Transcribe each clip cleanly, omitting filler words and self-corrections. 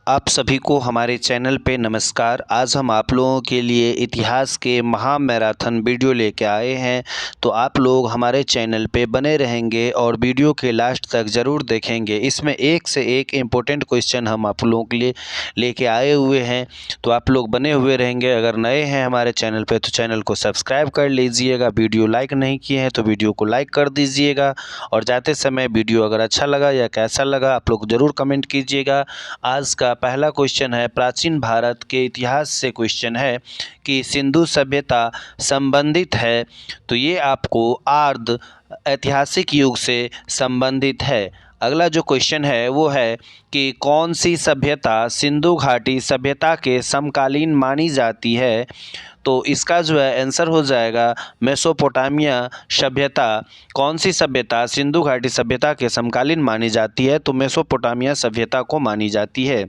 आप सभी को हमारे चैनल पे नमस्कार। आज हम आप लोगों के लिए इतिहास के महामैराथन वीडियो लेके आए हैं, तो आप लोग हमारे चैनल पे बने रहेंगे और वीडियो के लास्ट तक ज़रूर देखेंगे। इसमें एक से एक इम्पोर्टेंट क्वेश्चन हम आप लोगों के लिए लेके आए हुए हैं, तो आप लोग बने हुए रहेंगे। अगर नए हैं हमारे चैनल पे तो चैनल को सब्सक्राइब कर लीजिएगा। वीडियो लाइक नहीं किए हैं तो वीडियो को लाइक कर दीजिएगा, और जाते समय वीडियो अगर अच्छा लगा या कैसा लगा आप लोग ज़रूर कमेंट कीजिएगा। आज का पहला क्वेश्चन है, प्राचीन भारत के इतिहास से क्वेश्चन है कि सिंधु सभ्यता संबंधित है, तो ये आपको आर्ध ऐतिहासिक युग से संबंधित है। अगला जो क्वेश्चन है वो है कि कौन सी सभ्यता सिंधु घाटी सभ्यता के समकालीन मानी जाती है, तो इसका जो है आंसर हो जाएगा मेसोपोटामिया सभ्यता। कौन सी सभ्यता सिंधु घाटी सभ्यता के समकालीन मानी जाती है, तो मेसोपोटामिया सभ्यता को मानी जाती है।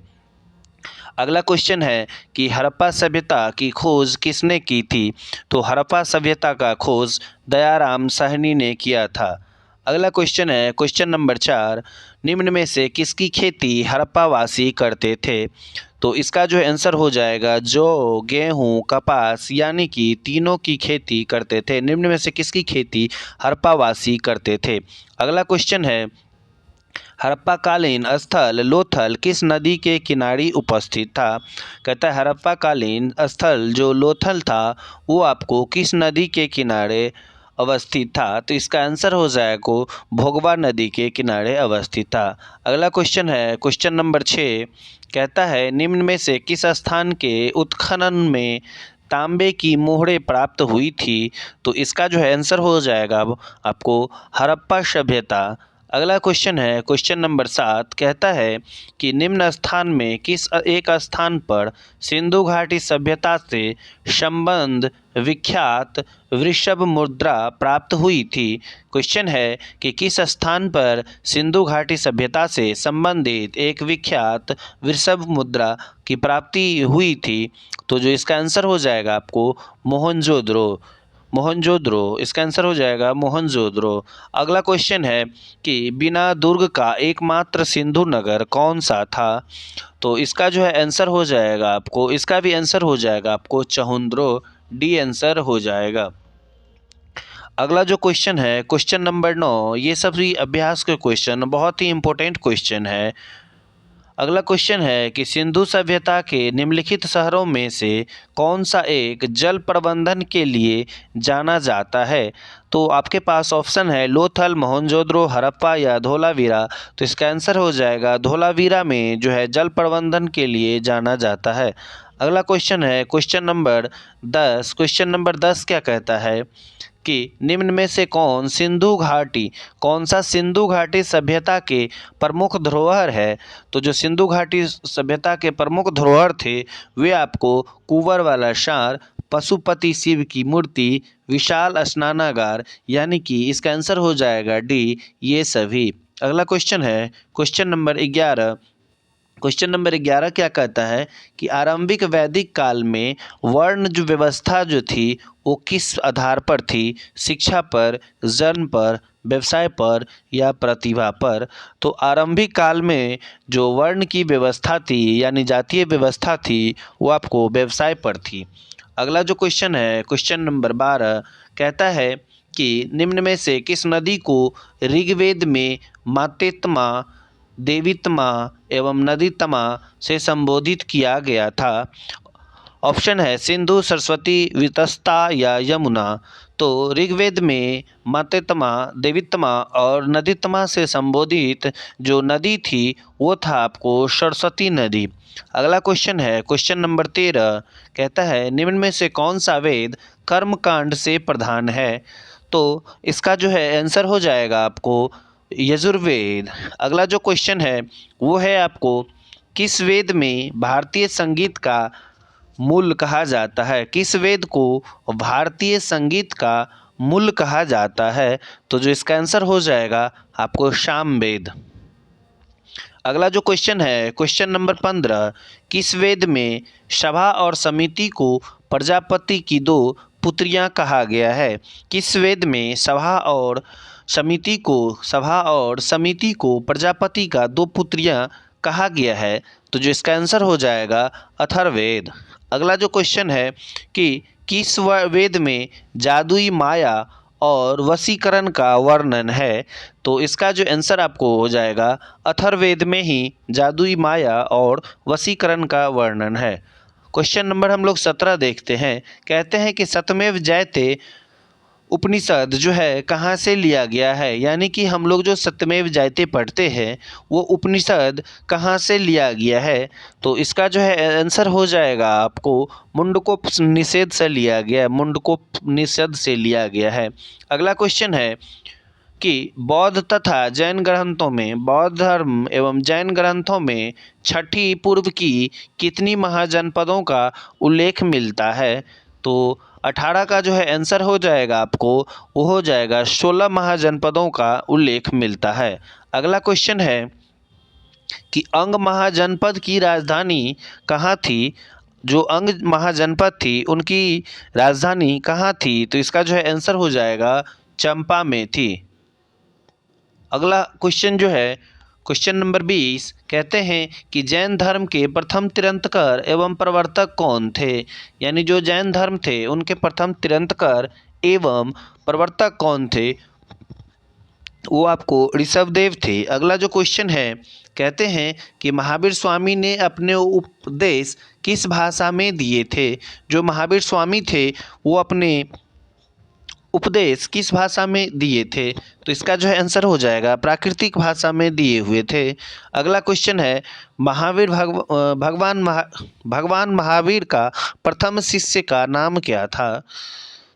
अगला क्वेश्चन है कि हड़प्पा सभ्यता की खोज किसने की थी, तो हड़प्पा सभ्यता का खोज दयाराम साहनी ने किया था। अगला क्वेश्चन है क्वेश्चन नंबर 4, निम्न में से किसकी खेती हड़प्पावासी करते थे, तो इसका जो आंसर हो जाएगा जौ, गेहूँ, कपास, यानी कि तीनों की खेती करते थे। निम्न में से किसकी खेती हड़प्पावासी करते थे। अगला क्वेश्चन है, हड़प्पाकालीन स्थल लोथल किस नदी के किनारे उपस्थित था। कहता है हड़प्पाकालीन स्थल जो लोथल था वो आपको किस नदी के किनारे अवस्थित था, तो इसका आंसर हो जाएगा भोगवा नदी के किनारे अवस्थित था। अगला क्वेश्चन है क्वेश्चन नंबर 6, कहता है निम्न में से किस स्थान के उत्खनन में तांबे की मोहरें प्राप्त हुई थी, तो इसका जो है आंसर हो जाएगा आपको हड़प्पा सभ्यता। अगला क्वेश्चन है क्वेश्चन नंबर 7, कहता है कि निम्न स्थान में किस एक स्थान पर सिंधु घाटी सभ्यता से संबंध विख्यात वृषभ मुद्रा प्राप्त हुई थी। क्वेश्चन है कि किस स्थान पर सिंधु घाटी सभ्यता से संबंधित एक विख्यात वृषभ मुद्रा की प्राप्ति हुई थी, तो जो इसका आंसर हो जाएगा आपको मोहनजोदड़ो। मोहनजोदड़ो इसका आंसर हो जाएगा मोहनजोदड़ो। अगला क्वेश्चन है कि बिना दुर्ग का एकमात्र सिंधु नगर कौन सा था, तो इसका जो है आंसर हो जाएगा आपको, इसका भी आंसर हो जाएगा आपको चहुंद्रो। डी आंसर हो जाएगा। अगला जो क्वेश्चन है क्वेश्चन नंबर 9, ये सभी अभ्यास के क्वेश्चन बहुत ही इंपॉर्टेंट क्वेश्चन है। अगला क्वेश्चन है कि सिंधु सभ्यता के निम्नलिखित शहरों में से कौन सा एक जल प्रबंधन के लिए जाना जाता है, तो आपके पास ऑप्शन है लोथल, मोहनजोदड़ो, हड़प्पा या धोलावीरा, तो इसका आंसर हो जाएगा धोलावीरा में जो है जल प्रबंधन के लिए जाना जाता है। अगला क्वेश्चन है क्वेश्चन नंबर 10। क्वेश्चन नंबर 10 क्या कहता है कि निम्न में से कौन सा सिंधु घाटी सभ्यता के प्रमुख धरोहर है, तो जो सिंधु घाटी सभ्यता के प्रमुख धरोहर थे वे आपको कुंवर वाला शार, पशुपति शिव की मूर्ति, विशाल स्नानागार, यानी कि इसका आंसर हो जाएगा डी ये सभी। अगला क्वेश्चन है क्वेश्चन नंबर 11। क्वेश्चन नंबर 11 क्या कहता है कि आरंभिक वैदिक काल में वर्ण जो व्यवस्था जो थी वो किस आधार पर थी, शिक्षा पर, जन्म पर, व्यवसाय पर या प्रतिभा पर। तो आरंभिक काल में जो वर्ण की व्यवस्था थी यानी जातीय व्यवस्था थी वो आपको व्यवसाय पर थी। अगला जो क्वेश्चन है क्वेश्चन नंबर 12 कहता है कि निम्न में से किस नदी को ऋग्वेद में मातेत्मा, देवीत्मा एवं नदीत्मा से संबोधित किया गया था। ऑप्शन है सिंधु, सरस्वती, वितस्ता या यमुना। तो ऋग्वेद में मातेत्मा, देवीत्मा और नदीत्मा से संबोधित जो नदी थी वो था आपको सरस्वती नदी। अगला क्वेश्चन है क्वेश्चन नंबर 13 कहता है निम्न में से कौन सा वेद कर्मकांड से प्रधान है, तो इसका जो है आंसर हो जाएगा आपको यजुर्वेद। अगला जो क्वेश्चन है वो है आपको किस वेद में भारतीय संगीत का मूल कहा जाता है, किस वेद को भारतीय संगीत का मूल कहा जाता है, तो जो इसका आंसर हो जाएगा आपको सामवेद। अगला जो क्वेश्चन है क्वेश्चन नंबर 15, किस वेद में सभा और समिति को प्रजापति की दो पुत्रियां कहा गया है। किस वेद में सभा और समिति को प्रजापति का दो पुत्रियां कहा गया है? तो जो इसका आंसर हो जाएगा अथर्ववेद। अगला जो क्वेश्चन है कि किस वेद में जादुई माया और वशीकरण का वर्णन है? तो इसका जो आंसर आपको हो जाएगा अथर्ववेद में ही जादुई माया और वशीकरण का वर्णन है। क्वेश्चन नंबर हम लोग 17 देखते हैं। कहते हैं कि सत्यमेव जयते उपनिषद जो है कहाँ से लिया गया है? यानी कि हम लोग जो सत्यमेव जयते पढ़ते हैं वो उपनिषद कहाँ से लिया गया है? तो इसका जो है आंसर हो जाएगा आपको मुंडकोपनिषद से लिया गया है, मुंडकोपनिषद से लिया गया है। अगला क्वेश्चन है कि बौद्ध तथा जैन ग्रंथों में, बौद्ध धर्म एवं जैन ग्रंथों में छठी पूर्व की कितनी महाजनपदों का उल्लेख मिलता है? तो 18 का जो है आंसर हो जाएगा आपको, वो हो जाएगा 16 महाजनपदों का उल्लेख मिलता है। अगला क्वेश्चन है कि अंग महाजनपद की राजधानी कहाँ थी? जो अंग महाजनपद थी उनकी राजधानी कहाँ थी? तो इसका जो है आंसर हो जाएगा चंपा में थी। अगला क्वेश्चन जो है क्वेश्चन नंबर 20 कहते हैं कि जैन धर्म के प्रथम तीर्थंकर एवं प्रवर्तक कौन थे? यानी जो जैन धर्म थे उनके प्रथम तीर्थंकर एवं प्रवर्तक कौन थे? वो आपको ऋषभदेव थे। अगला जो क्वेश्चन है कहते हैं कि महावीर स्वामी ने अपने उपदेश किस भाषा में दिए थे? जो महावीर स्वामी थे वो अपने उपदेश किस भाषा में दिए थे? तो इसका जो है आंसर हो जाएगा प्राकृतिक भाषा में दिए हुए थे। अगला क्वेश्चन है महावीर भगवान महावीर का प्रथम शिष्य का नाम क्या था?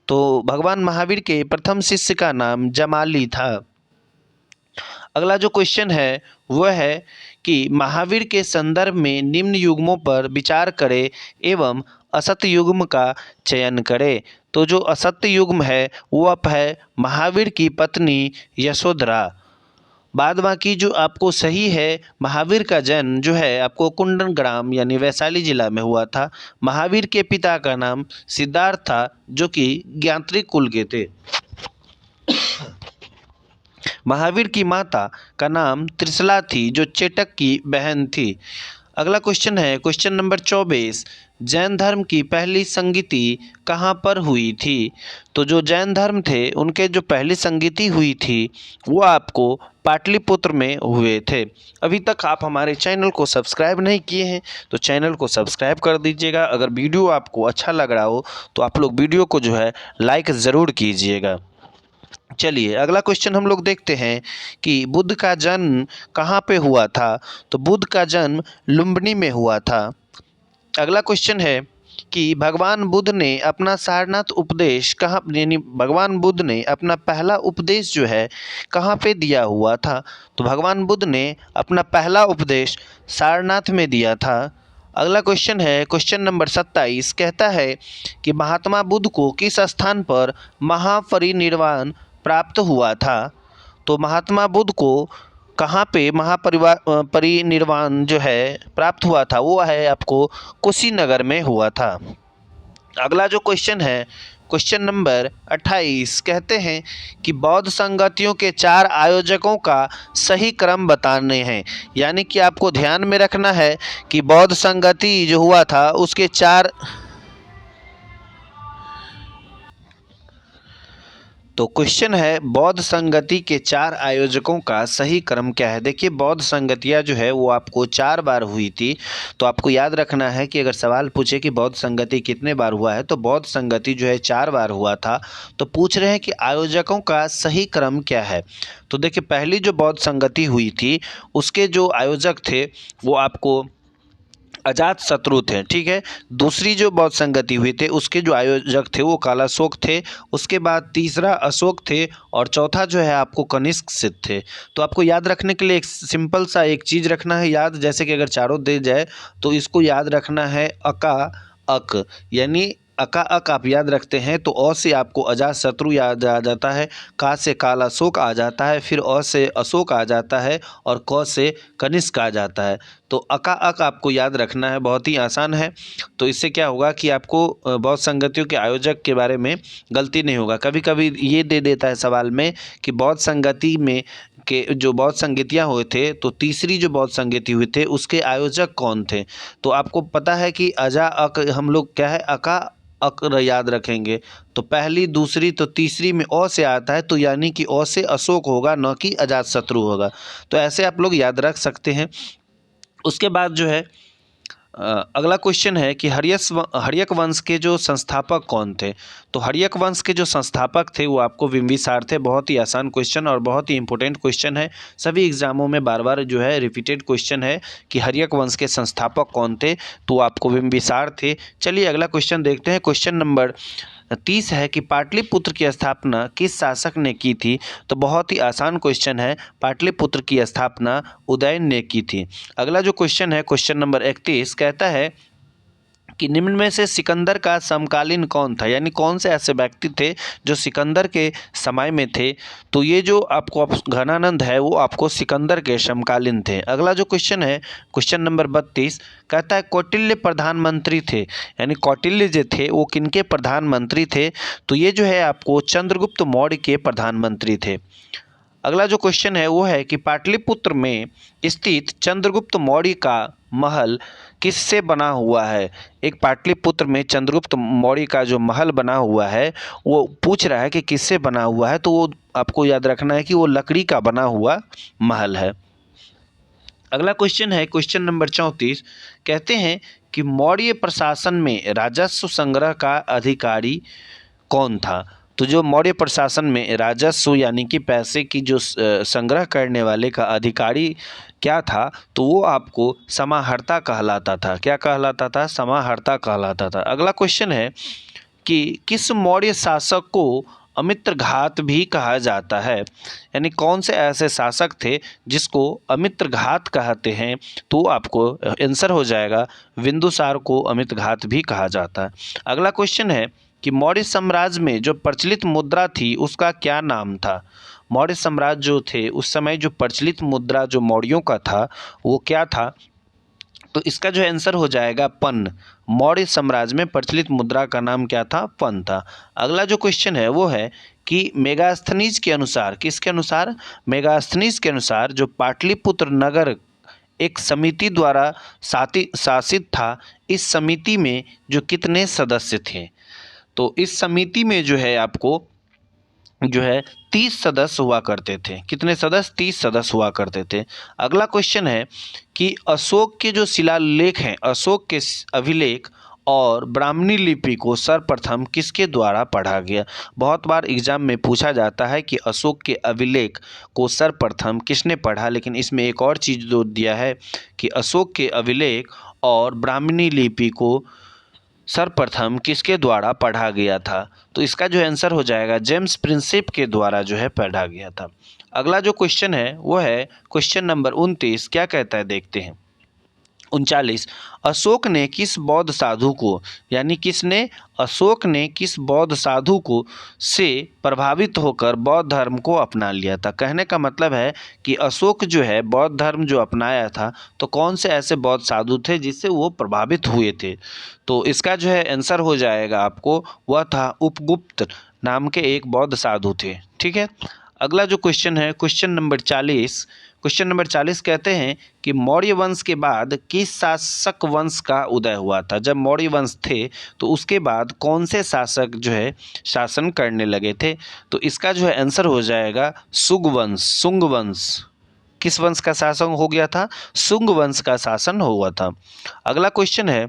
तो भगवान महावीर के प्रथम शिष्य का नाम जमाली था। अगला जो क्वेश्चन है वह है कि महावीर के संदर्भ में निम्न युग्मों पर विचार करें एवं असत्य युग्म का चयन करें। तो जो असत्य युग्म है वो आप है महावीर की पत्नी यशोधरा। बाद बाकी जो आपको सही है, महावीर का जन्म जो है आपको कुंदनग्राम यानी वैशाली जिला में हुआ था। महावीर के पिता का नाम सिद्धार्थ था जो कि ज्ञात्रिक कुल के थे। महावीर की माता का नाम त्रिशला थी जो चेटक की बहन थी। अगला क्वेश्चन है क्वेश्चन नंबर 24 जैन धर्म की पहली संगीति कहाँ पर हुई थी? तो जो जैन धर्म थे उनके जो पहली संगीति हुई थी वो आपको पाटलिपुत्र में हुए थे। अभी तक आप हमारे चैनल को सब्सक्राइब नहीं किए हैं तो चैनल को सब्सक्राइब कर दीजिएगा। अगर वीडियो आपको अच्छा लग रहा हो तो आप लोग वीडियो को जो है लाइक ज़रूर कीजिएगा। चलिए अगला क्वेश्चन हम लोग देखते हैं कि बुद्ध का जन्म कहाँ पे हुआ था? तो बुद्ध का जन्म लुम्बिनी में हुआ था। अगला क्वेश्चन है कि भगवान बुद्ध ने अपना सारनाथ उपदेश कहाँ, यानी भगवान बुद्ध ने अपना पहला उपदेश जो है कहाँ पे दिया हुआ था? तो भगवान बुद्ध ने अपना पहला उपदेश सारनाथ में दिया था। अगला क्वेश्चन है क्वेश्चन नंबर 27 कहता है कि महात्मा बुद्ध को किस स्थान पर महापरिनिर्वाण प्राप्त हुआ था? तो महात्मा बुद्ध को कहाँ पे परिनिर्वाण जो है प्राप्त हुआ था? वो है आपको कुशीनगर में हुआ था। अगला जो क्वेश्चन है क्वेश्चन नंबर 28 कहते हैं कि बौद्ध संगतियों के 4 आयोजकों का सही क्रम बताने हैं। यानी कि आपको ध्यान में रखना है कि बौद्ध संगति जो हुआ था उसके 4, तो क्वेश्चन है बौद्ध संगति के 4 आयोजकों का सही क्रम क्या है? देखिए बौद्ध संगतियाँ जो है वो आपको 4 बार हुई थी। तो आपको याद रखना है कि अगर सवाल पूछे कि बौद्ध संगति कितने बार हुआ है तो बौद्ध संगति जो है 4 बार हुआ था। तो पूछ रहे हैं कि आयोजकों का सही क्रम क्या है? तो देखिए पहली जो बौद्ध संगति हुई थी उसके जो आयोजक थे वो आपको अजात शत्रु थे, ठीक है। दूसरी जो बौद्ध संगति हुई थे उसके जो आयोजक थे वो कालाशोक थे। उसके बाद तीसरा अशोक थे और चौथा जो है आपको कनिष्क सिद्ध थे। तो आपको याद रखने के लिए एक सिंपल सा एक चीज़ रखना है याद, जैसे कि अगर चारों दे जाए तो इसको याद रखना है अका अक, यानी अका अक आप याद रखते हैं तो अ से आपको अजात शत्रु याद आ जाता है, का से कालाशोक आ जाता है, फिर अ से अशोक आ जाता है और क से कनिष्क आ जाता है। तो अका अक आपको याद रखना है, बहुत ही आसान है। तो इससे क्या होगा कि आपको बौद्ध संगतियों के आयोजक के बारे में गलती नहीं होगा। कभी कभी ये दे देता है सवाल में कि बौद्ध संगति में के जो बौद्ध संगीतियाँ हुए थे, तो तीसरी जो बौद्ध संगीति हुए थे उसके आयोजक कौन थे? तो आपको पता है कि अजा अक हम लोग क्या है अका अक्र याद रखेंगे। तो पहली, दूसरी, तो तीसरी में अ से आता है, तो यानी कि अ से अशोक होगा, न कि अजातशत्रु होगा। तो ऐसे आप लोग याद रख सकते हैं। उसके बाद जो है अगला क्वेश्चन है कि हर्यक वंश के जो संस्थापक कौन थे? तो हर्यक वंश के जो संस्थापक थे वो आपको बिंबिसार थे। बहुत ही आसान क्वेश्चन और बहुत ही इंपॉर्टेंट क्वेश्चन है। सभी एग्जामों में बार बार जो है रिपीटेड क्वेश्चन है कि हर्यक वंश के संस्थापक कौन थे? तो आपको बिंबिसार थे। चलिए अगला क्वेश्चन देखते हैं। क्वेश्चन नंबर 30 है कि पाटलिपुत्र की स्थापना किस शासक ने की थी? तो बहुत ही आसान क्वेश्चन है। पाटलिपुत्र की स्थापना उदयन ने की थी। अगला जो क्वेश्चन है, क्वेश्चन नंबर 31 कहता है कि निम्न में से सिकंदर का समकालीन कौन था? यानी कौन से ऐसे व्यक्ति थे जो सिकंदर के समय में थे? तो ये जो आपको घनानंद है वो आपको सिकंदर के समकालीन थे। अगला जो क्वेश्चन है, क्वेश्चन नंबर 32 कहता है कौटिल्य प्रधानमंत्री थे। यानी कौटिल्य जो थे वो किनके प्रधानमंत्री थे? तो ये जो है आपको चंद्रगुप्त मौर्य के प्रधानमंत्री थे। अगला जो क्वेश्चन है वो है कि पाटलिपुत्र में स्थित चंद्रगुप्त मौर्य का महल किससे बना हुआ है? एक पाटलिपुत्र में चंद्रगुप्त मौर्य का जो महल बना हुआ है वो पूछ रहा है कि किससे बना हुआ है, तो वो आपको याद रखना है कि वो लकड़ी का बना हुआ महल है। अगला क्वेश्चन है क्वेश्चन नंबर 34 कहते हैं कि मौर्य प्रशासन में राजस्व संग्रह का अधिकारी कौन था? तो जो मौर्य प्रशासन में राजस्व यानी कि पैसे की जो संग्रह करने वाले का अधिकारी क्या था? तो वो आपको समाहर्ता कहलाता था। क्या कहलाता था? समाहर्ता कहलाता था। अगला क्वेश्चन है कि किस मौर्य शासक को अमित्रघात भी कहा जाता है? यानी कौन से ऐसे शासक थे जिसको अमित्रघात कहते हैं? तो आपको आंसर हो जाएगा बिंदुसार को अमित्रघात भी कहा जाता है। अगला क्वेश्चन है कि मौर्य साम्राज्य में जो प्रचलित मुद्रा थी उसका क्या नाम था? मौर्य साम्राज्य जो थे उस समय जो प्रचलित मुद्रा जो मौर्यों का था वो क्या था? तो इसका जो आंसर हो जाएगा पन। मौर्य साम्राज्य में प्रचलित मुद्रा का नाम क्या था? पन था। अगला जो क्वेश्चन है वो है कि मेगास्थनीज के अनुसार, किसके अनुसार? मेगास्थनीज के अनुसार जो पाटलिपुत्र नगर एक समिति द्वारा शासित था, इस समिति में जो कितने सदस्य थे? तो इस समिति में जो है आपको जो है 30 सदस्य हुआ करते थे। कितने सदस्य? 30 सदस्य हुआ करते थे। अगला क्वेश्चन है कि अशोक के जो शिलालेख हैं, अशोक के अभिलेख और ब्राह्मणी लिपि को सर्वप्रथम किसके द्वारा पढ़ा गया? बहुत बार एग्जाम में पूछा जाता है कि अशोक के अभिलेख को सर्वप्रथम किसने पढ़ा, लेकिन इसमें एक और चीज़ जो दिया है कि अशोक के अभिलेख और ब्राह्मणी लिपि को सर्वप्रथम किसके द्वारा पढ़ा गया था? तो इसका जो आंसर हो जाएगा जेम्स प्रिंसिप के द्वारा जो है पढ़ा गया था। अगला जो क्वेश्चन है वो है क्वेश्चन नंबर 29 क्या कहता है देखते हैं। 39 अशोक ने किस बौद्ध साधु को, यानी किसने? अशोक ने किस बौद्ध साधु को से प्रभावित होकर बौद्ध धर्म को अपना लिया था? कहने का मतलब है कि अशोक जो है बौद्ध धर्म जो अपनाया था, तो कौन से ऐसे बौद्ध साधु थे जिससे वो प्रभावित हुए थे? तो इसका जो है आंसर हो जाएगा आपको, वह था उपगुप्त नाम के एक बौद्ध साधु थे। ठीक है। अगला जो क्वेश्चन है क्वेश्चन नंबर 40, क्वेश्चन नंबर 40 कहते हैं कि मौर्य वंश के बाद किस शासक वंश का उदय हुआ था? जब मौर्य वंश थे तो उसके बाद कौन से शासक जो है शासन करने लगे थे? तो इसका जो है आंसर हो जाएगा शुंग वंश। शुंग वंश किस वंश का शासन हो गया था? शुंग वंश का शासन हुआ था। अगला क्वेश्चन है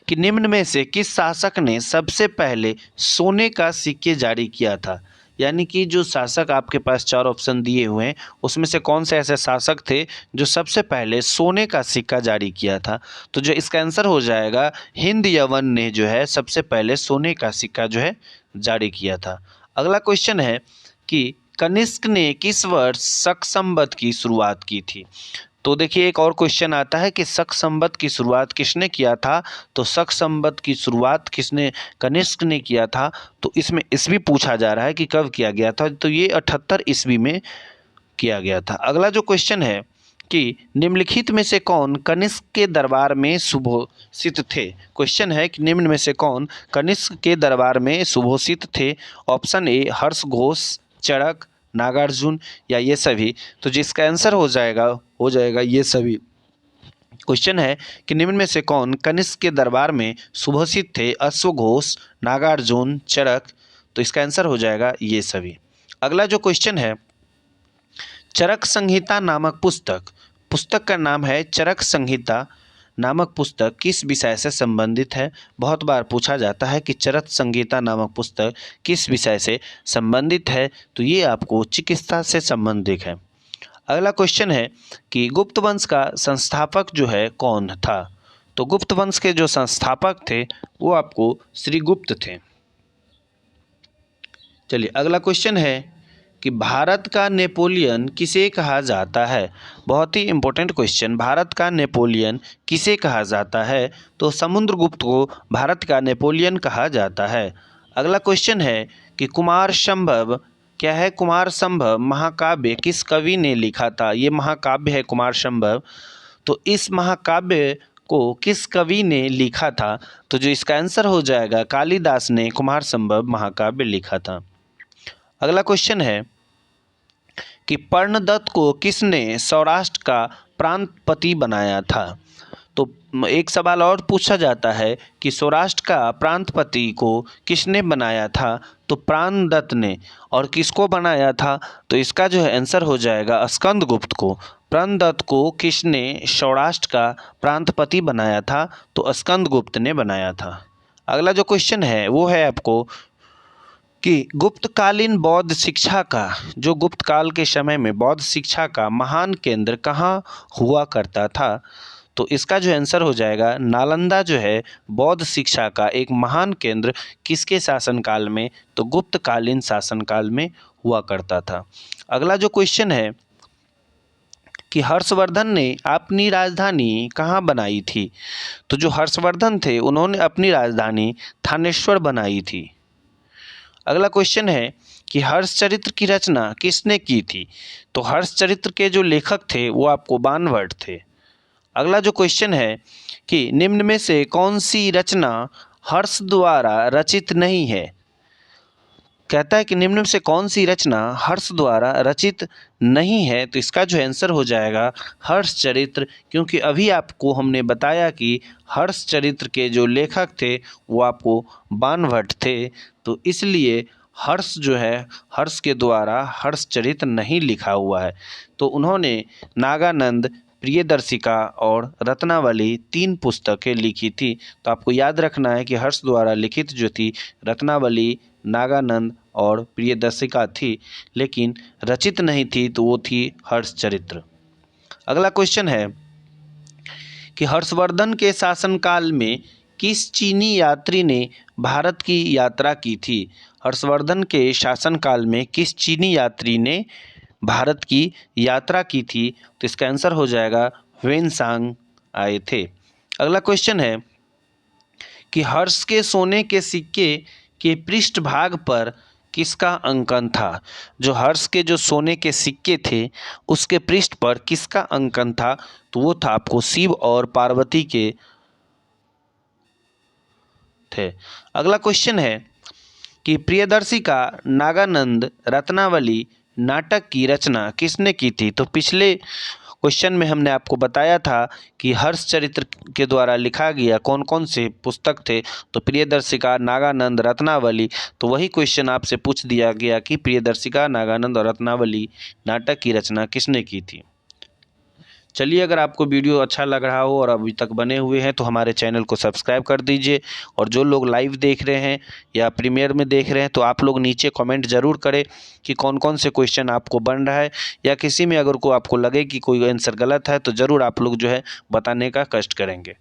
कि निम्न में से किस शासक ने सबसे पहले सोने का सिक्के जारी किया था? यानी कि जो शासक आपके पास 4 ऑप्शन दिए हुए हैं उसमें से कौन से ऐसे शासक थे जो सबसे पहले सोने का सिक्का जारी किया था? तो जो इसका आंसर हो जाएगा हिंद यवन ने जो है सबसे पहले सोने का सिक्का जो है जारी किया था। अगला क्वेश्चन है कि कनिष्क ने किस वर्ष शक संवत की शुरुआत की थी? तो देखिए एक और क्वेश्चन आता है कि शक संवत की शुरुआत किसने किया था? तो शक संवत की शुरुआत किसने? कनिष्क ने किया था। तो इसमें ईस्वी पूछा जा रहा है कि कब किया गया था? तो ये 78 ईस्वी में किया गया था। अगला जो क्वेश्चन है कि निम्नलिखित में से कौन कनिष्क के दरबार में सुभूषित थे? क्वेश्चन है कि निम्न में से कौन कनिष्क के दरबार में सुभूषित थे? ऑप्शन ए हर्षघोष, चरक, नागार्जुन या ये सभी? तो जिसका आंसर हो जाएगा ये सभी। क्वेश्चन है कि निम्न में से कौन कनिष्क के दरबार में सुभूषित थे? अश्वघोष, नागार्जुन, चरक? तो इसका आंसर हो जाएगा ये सभी। अगला जो क्वेश्चन है, चरक संहिता नामक पुस्तक का नाम है चरक संहिता नामक पुस्तक किस विषय से संबंधित है? बहुत बार पूछा जाता है कि चरक संहिता नामक पुस्तक किस विषय से संबंधित है, तो ये आपको चिकित्सा से संबंधित है। अगला क्वेश्चन है कि गुप्त वंश का संस्थापक जो है कौन था? तो गुप्त वंश के जो संस्थापक थे वो आपको श्रीगुप्त थे। चलिए अगला क्वेश्चन है कि भारत का नेपोलियन किसे कहा जाता है? बहुत ही इंपॉर्टेंट क्वेश्चन, भारत का नेपोलियन किसे कहा जाता है? तो समुद्रगुप्त को भारत का नेपोलियन कहा जाता है। अगला क्वेश्चन है कि कुमार संभव क्या है? कुमार संभव महाकाव्य किस कवि ने लिखा था? ये महाकाव्य है कुमार संभव। तो इस महाकाव्य को किस कवि ने लिखा था? तो जो इसका आंसर हो जाएगा कालिदास ने कुमार संभव महाकाव्य लिखा था। अगला क्वेश्चन है कि पर्णदत्त को किसने सौराष्ट्र का प्रांतपति बनाया था? तो एक सवाल और पूछा जाता है कि सौराष्ट्र का प्रांतपति को किसने बनाया था? तो प्राणदत्त ने। और किसको बनाया था? तो इसका जो है आंसर हो जाएगा स्कंदगुप्त को। प्राणदत्त को किसने सौराष्ट्र का प्रांतपति बनाया था? तो स्कंदगुप्त ने बनाया था। अगला जो क्वेश्चन है वो है आपको कि गुप्तकालीन बौद्ध शिक्षा का, जो गुप्त काल के समय में बौद्ध शिक्षा का महान केंद्र कहाँ हुआ करता था? तो इसका जो आंसर हो जाएगा नालंदा जो है बौद्ध शिक्षा का एक महान केंद्र किसके शासनकाल में? तो गुप्तकालीन शासनकाल में हुआ करता था। अगला जो क्वेश्चन है कि हर्षवर्धन ने अपनी राजधानी कहाँ बनाई थी? तो जो हर्षवर्धन थे उन्होंने अपनी राजधानी थानेश्वर बनाई थी। अगला क्वेश्चन है कि हर्षचरित्र की रचना किसने की थी? तो हर्षचरित्र के जो लेखक थे वो आपको बाणभट्ट थे। अगला जो क्वेश्चन है कि निम्न में से कौन सी रचना हर्ष द्वारा रचित नहीं है? कहता है कि निम्न में से कौन सी रचना हर्ष द्वारा रचित नहीं है? तो इसका जो आंसर हो जाएगा हर्षचरित्र, क्योंकि अभी आपको हमने बताया कि हर्षचरित्र के जो लेखक थे वो आपको बाणभट्ट थे, तो इसलिए हर्ष जो है हर्ष के द्वारा हर्षचरित्र नहीं लिखा हुआ है। तो उन्होंने नागानंद, प्रियदर्शिका और रत्नावली 3 पुस्तकें लिखी थी। तो आपको याद रखना है कि हर्ष द्वारा लिखित जो थी रत्नावली, नागानंद और प्रियदर्शिका थी, लेकिन रचित नहीं थी तो वो थी हर्षचरित्र। अगला क्वेश्चन है कि हर्षवर्धन के शासनकाल में किस चीनी यात्री ने भारत की यात्रा की थी? हर्षवर्धन के शासनकाल में किस चीनी यात्री ने भारत की यात्रा की थी? तो इसका आंसर हो जाएगा ह्वेनसांग आए थे। अगला क्वेश्चन है कि हर्ष के सोने के सिक्के के पृष्ठभाग पर किसका अंकन था? जो हर्ष के जो सोने के सिक्के थे उसके पृष्ठ पर किसका अंकन था? तो वो था आपको शिव और पार्वती के थे। अगला क्वेश्चन है कि प्रियदर्शिका, नागानंद, रत्नावली नाटक की रचना किसने की थी? तो पिछले क्वेश्चन में हमने आपको बताया था कि हर्षचरित्र के द्वारा लिखा गया कौन कौन से पुस्तक थे, तो प्रियदर्शिका, नागानंद, रत्नावली। तो वही क्वेश्चन आपसे पूछ दिया गया कि प्रियदर्शिका, नागानंद और रत्नावली नाटक की रचना किसने की थी। चलिए, अगर आपको वीडियो अच्छा लग रहा हो और अभी तक बने हुए हैं तो हमारे चैनल को सब्सक्राइब कर दीजिए, और जो लोग लाइव देख रहे हैं या प्रीमियर में देख रहे हैं तो आप लोग नीचे कमेंट ज़रूर करें कि कौन कौन से क्वेश्चन आपको बन रहा है, या किसी में अगर को आपको लगे कि कोई आंसर गलत है तो ज़रूर आप लोग जो है बताने का कष्ट करेंगे।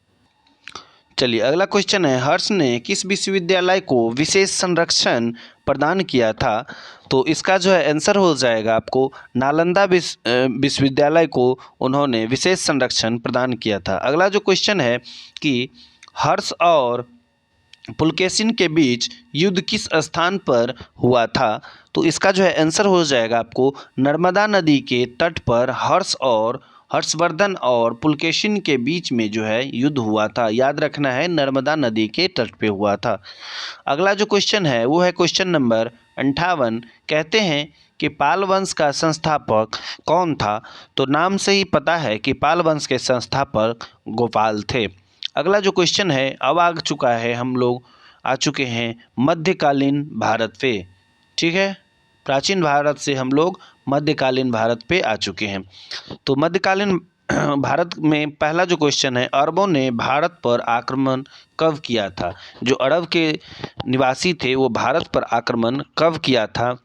चलिए, अगला क्वेश्चन है हर्ष ने किस विश्वविद्यालय को विशेष संरक्षण प्रदान किया था? तो इसका जो है आंसर हो जाएगा आपको नालंदा विश्वविद्यालय को उन्होंने विशेष संरक्षण प्रदान किया था। अगला जो क्वेश्चन है कि हर्ष और पुलकेशिन के बीच युद्ध किस स्थान पर हुआ था? तो इसका जो है आंसर हो जाएगा आपको नर्मदा नदी के तट पर हर्षवर्धन और पुलकेशिन के बीच में जो है युद्ध हुआ था। याद रखना है नर्मदा नदी के तट पे हुआ था। अगला जो क्वेश्चन है वो है क्वेश्चन नंबर 58 कहते हैं कि पाल वंश का संस्थापक कौन था? तो नाम से ही पता है कि पाल वंश के संस्थापक गोपाल थे। अगला जो क्वेश्चन है अब आ चुका है, हम लोग आ चुके हैं मध्यकालीन भारत पे। ठीक है, प्राचीन भारत से हम लोग मध्यकालीन भारत पे आ चुके हैं। तो मध्यकालीन भारत में पहला जो क्वेश्चन है, अरबों ने भारत पर आक्रमण कब किया था? जो अरब के निवासी थे वो भारत पर आक्रमण कब किया था?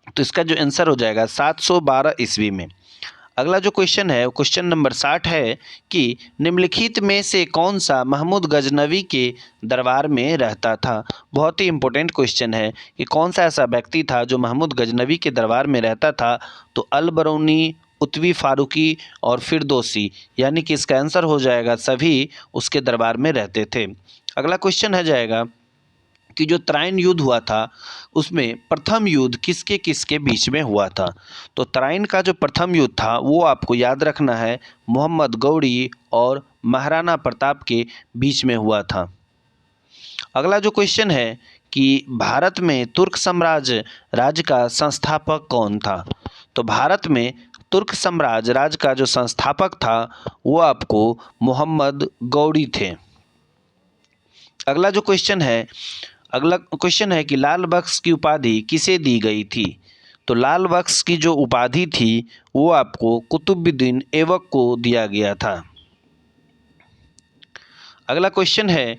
तो इसका जो आंसर हो जाएगा 712 ईस्वी में। अगला जो क्वेश्चन है क्वेश्चन नंबर 60 है कि निम्नलिखित में से कौन सा महमूद गजनवी के दरबार में रहता था? बहुत ही इंपॉर्टेंट क्वेश्चन है कि कौन सा ऐसा व्यक्ति था जो महमूद गजनवी के दरबार में रहता था? तो अल बरूनी, उतवी फारूकी और फिरदौसी, यानी कि इसका आंसर हो जाएगा सभी उसके दरबार में रहते थे। अगला क्वेश्चन है जाएगा कि जो तराइन युद्ध हुआ था उसमें प्रथम युद्ध किसके किसके बीच में हुआ था? तो तराइन का जो प्रथम युद्ध था वो आपको याद रखना है मोहम्मद गौरी और महाराणा प्रताप के बीच में हुआ था। अगला जो क्वेश्चन है कि भारत में तुर्क साम्राज्य राज्य का संस्थापक कौन था? तो भारत में तुर्क साम्राज्य राज्य का जो संस्थापक था वो आपको मोहम्मद गौरी थे। अगला क्वेश्चन है कि लाल बख्श की उपाधि किसे दी गई थी? तो लाल बख्श की जो उपाधि थी वो आपको कुतुबुद्दीन ऐबक को दिया गया था। अगला क्वेश्चन है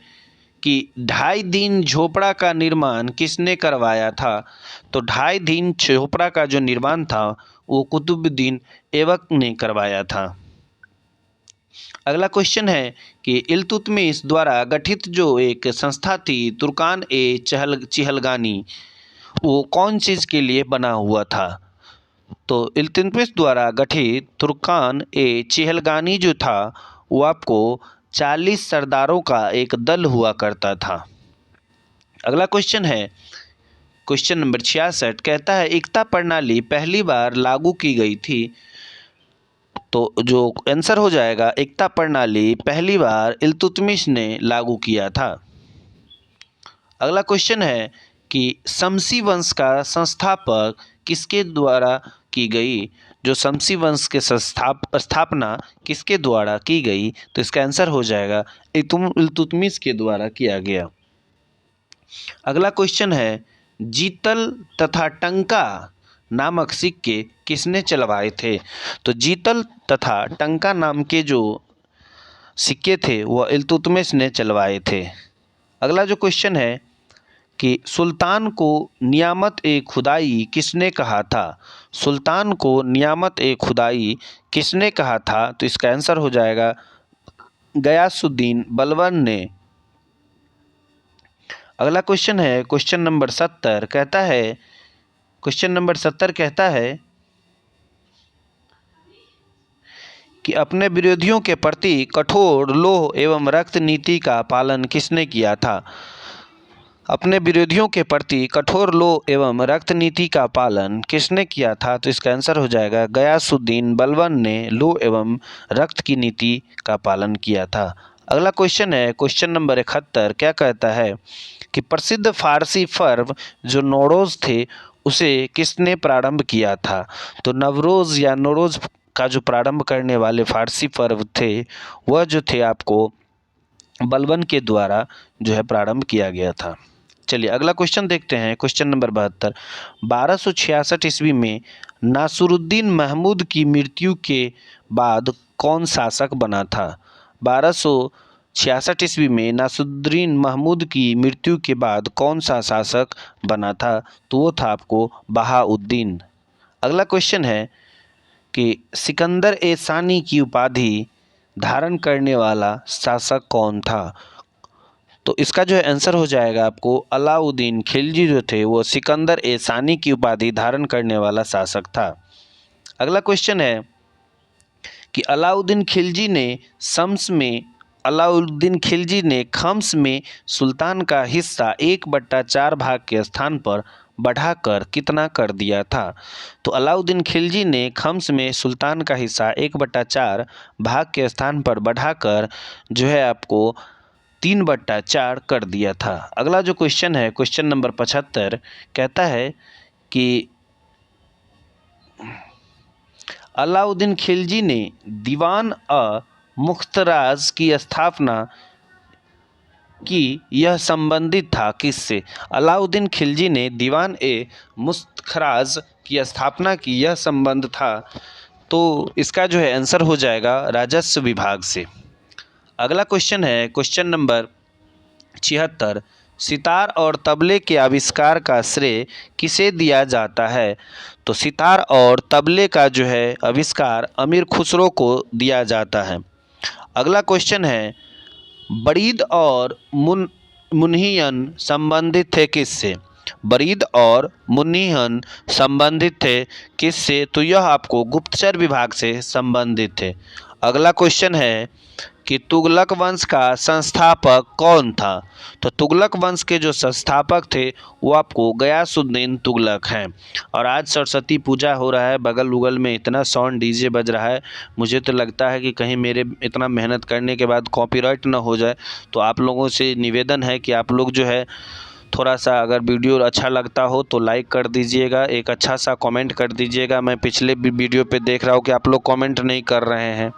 कि 2.5 दिन झोपड़ा का निर्माण किसने करवाया था? तो 2.5 दिन झोपड़ा का जो निर्माण था वो कुतुबुद्दीन ऐबक ने करवाया था। अगला क्वेश्चन है कि इल्तुतमिश द्वारा गठित जो एक संस्था थी तुर्कान ए चिहलगानी, वो कौन चीज़ के लिए बना हुआ था? तो इल्तुतमिश द्वारा गठित तुर्कान ए चिहलगानी जो था वो आपको 40 सरदारों का एक दल हुआ करता था। अगला क्वेश्चन है क्वेश्चन नंबर 66 कहता है एकता प्रणाली पहली बार लागू की गई थी? तो जो आंसर हो जाएगा एकता प्रणाली पहली बार इल्तुतमिश ने लागू किया था। अगला क्वेश्चन है कि शमसी वंश का संस्थापक किसके द्वारा की गई? जो शमसी वंश के स्थापना किसके द्वारा की गई? तो इसका आंसर हो जाएगा इल्तुतमिश के द्वारा किया गया। अगला क्वेश्चन है जीतल तथा टंका नामक सिक्के किसने चलवाए थे? तो जीतल तथा टंका नाम के जो सिक्के थे वह इल्तुतमिश ने चलवाए थे। अगला जो क्वेश्चन है कि सुल्तान को नियामत ए खुदाई किसने कहा था? सुल्तान को नियामत ए खुदाई किसने कहा था? तो इसका आंसर हो जाएगा गयासुद्दीन बलबन ने। अगला क्वेश्चन है क्वेश्चन नंबर 70 कहता है कि अपने विरोधियों के प्रति कठोर लौह एवं रक्त नीति का पालन किसने किया था? अपने विरोधियों के प्रति कठोर लौह एवं रक्त नीति का पालन किसने किया था? तो इसका आंसर हो जाएगा गयासुद्दीन बलबन ने लौह एवं रक्त की नीति का पालन किया था। अगला क्वेश्चन है क्वेश्चन नंबर 71 क्या कहता है कि प्रसिद्ध फारसी पर्व जो नौरोज़ थे उसे किसने प्रारंभ किया था? तो नवरोज़ या नौरोज़ का जो प्रारंभ करने वाले फारसी पर्व थे वह जो थे आपको बलबन के द्वारा जो है प्रारंभ किया गया था। चलिए अगला क्वेश्चन देखते हैं क्वेश्चन नंबर 72 1266 ईस्वी में नासुरुद्दीन महमूद की मृत्यु के बाद कौन शासक बना था? 1266 ईस्वी में नासुरुद्दीन महमूद की मृत्यु के बाद कौन सा शासक बना था? तो वो था आपको बहाउद्दीन। अगला क्वेश्चन है कि सिकंदर ए सानी की उपाधि धारण करने वाला शासक कौन था? तो इसका जो है आंसर हो जाएगा आपको अलाउद्दीन खिलजी जो थे वो सिकंदर ए सानी की उपाधि धारण करने वाला शासक था। अगला क्वेश्चन है कि अलाउद्दीन खिलजी ने खम्स में सुल्तान का हिस्सा 1/4 भाग के स्थान पर बढ़ाकर कितना कर दिया था? तो अलाउद्दीन खिलजी ने खम्स में सुल्तान का हिस्सा 1/4 भाग के स्थान पर बढ़ाकर जो है आपको 3/4 कर दिया था। अगला जो क्वेश्चन है क्वेश्चन नंबर 75 कहता है कि अलाउद्दीन खिलजी ने दीवान मुख्तराज की स्थापना की, यह संबंधित था किससे? अलाउद्दीन खिलजी ने दीवान ए मुख्तराज की स्थापना की, यह संबंध था, तो इसका जो है आंसर हो जाएगा राजस्व विभाग से। अगला क्वेश्चन है क्वेश्चन नंबर 76 सितार और तबले के आविष्कार का श्रेय किसे दिया जाता है? तो सितार और तबले का जो है आविष्कार अमीर खुसरो को दिया जाता है। अगला क्वेश्चन है बरीद और मुन्हियन संबंधित थे किससे? बरीद और मुन्हियन संबंधित थे किससे? तो यह आपको गुप्तचर विभाग से संबंधित थे। अगला क्वेश्चन है कि तुगलक वंश का संस्थापक कौन था? तो तुगलक वंश के जो संस्थापक थे वो आपको गयासुद्दीन तुगलक हैं। और आज सरस्वती पूजा हो रहा है, बगल उगल में इतना साउंड डीजे बज रहा है, मुझे तो लगता है कि कहीं मेरे इतना मेहनत करने के बाद कॉपीराइट ना हो जाए। तो आप लोगों से निवेदन है कि आप लोग जो है थोड़ा सा अगर वीडियो अच्छा लगता हो तो लाइक कर दीजिएगा, एक अच्छा सा कमेंट कर दीजिएगा। मैं पिछले वीडियो पे देख रहा हूँ कि आप लोग कमेंट नहीं कर रहे हैं।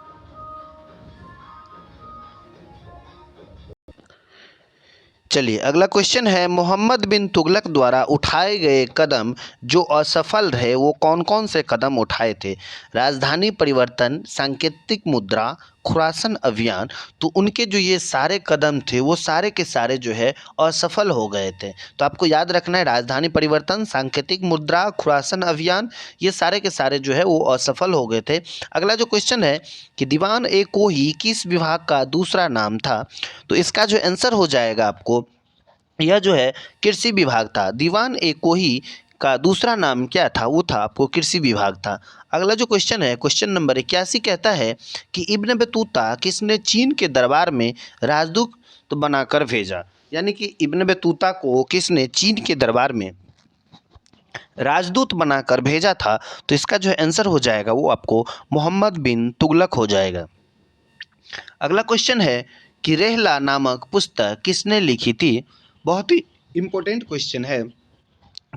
चलिए अगला क्वेश्चन है मोहम्मद बिन तुगलक द्वारा उठाए गए कदम जो असफल रहे वो कौन कौन से कदम उठाए थे? राजधानी परिवर्तन, सांकेतिक मुद्रा, खुरासन अभियान। तो उनके जो ये सारे कदम थे वो सारे के सारे जो है असफल हो गए थे। तो आपको याद रखना है राजधानी परिवर्तन, सांकेतिक मुद्रा, खुरासन अभियान, ये सारे के सारे जो है वो असफल हो गए थे। अगला जो क्वेश्चन है कि दीवान ए कोही किस विभाग का दूसरा नाम था? तो इसका जो आंसर हो जाएगा आपको यह जो है कृषि विभाग था। दीवान ए कोही का दूसरा नाम क्या था? वो था आपको कृषि विभाग था। अगला जो क्वेश्चन है क्वेश्चन नंबर 81 कहता है कि इब्न बतूता किसने चीन के दरबार में राजदूत बनाकर भेजा? यानी कि इब्न बतूता को किसने चीन के दरबार में राजदूत बनाकर भेजा था? तो इसका जो आंसर हो जाएगा वो आपको मोहम्मद बिन तुगलक हो जाएगा। अगला क्वेश्चन है कि रेहला नामक पुस्तक किसने लिखी थी? बहुत ही इम्पोर्टेंट क्वेश्चन है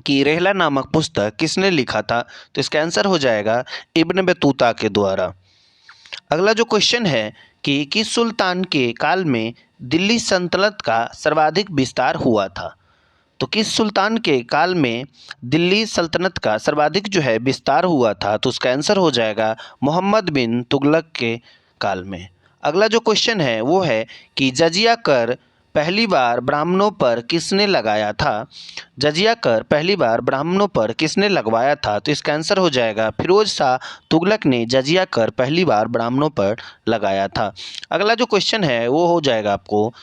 कि रेहला नामक पुस्तक किसने लिखा था? तो इसका आंसर हो जाएगा इब्न बतूता के द्वारा। अगला जो क्वेश्चन है कि किस सुल्तान के काल में दिल्ली सल्तनत का सर्वाधिक विस्तार हुआ था? तो किस सुल्तान के काल में दिल्ली सल्तनत का सर्वाधिक जो है विस्तार हुआ था? तो उसका आंसर हो जाएगा मोहम्मद बिन तुगलक के काल में। अगला जो क्वेश्चन है वो है कि जजिया कर पहली बार ब्राह्मणों पर किसने लगाया था? जजिया कर पहली बार ब्राह्मणों पर किसने लगवाया था? तो इसका आंसर हो जाएगा फिरोज शाह तुगलक ने जजिया कर पहली बार ब्राह्मणों पर लगाया था। अगला जो क्वेश्चन है वो हो जाएगा आपको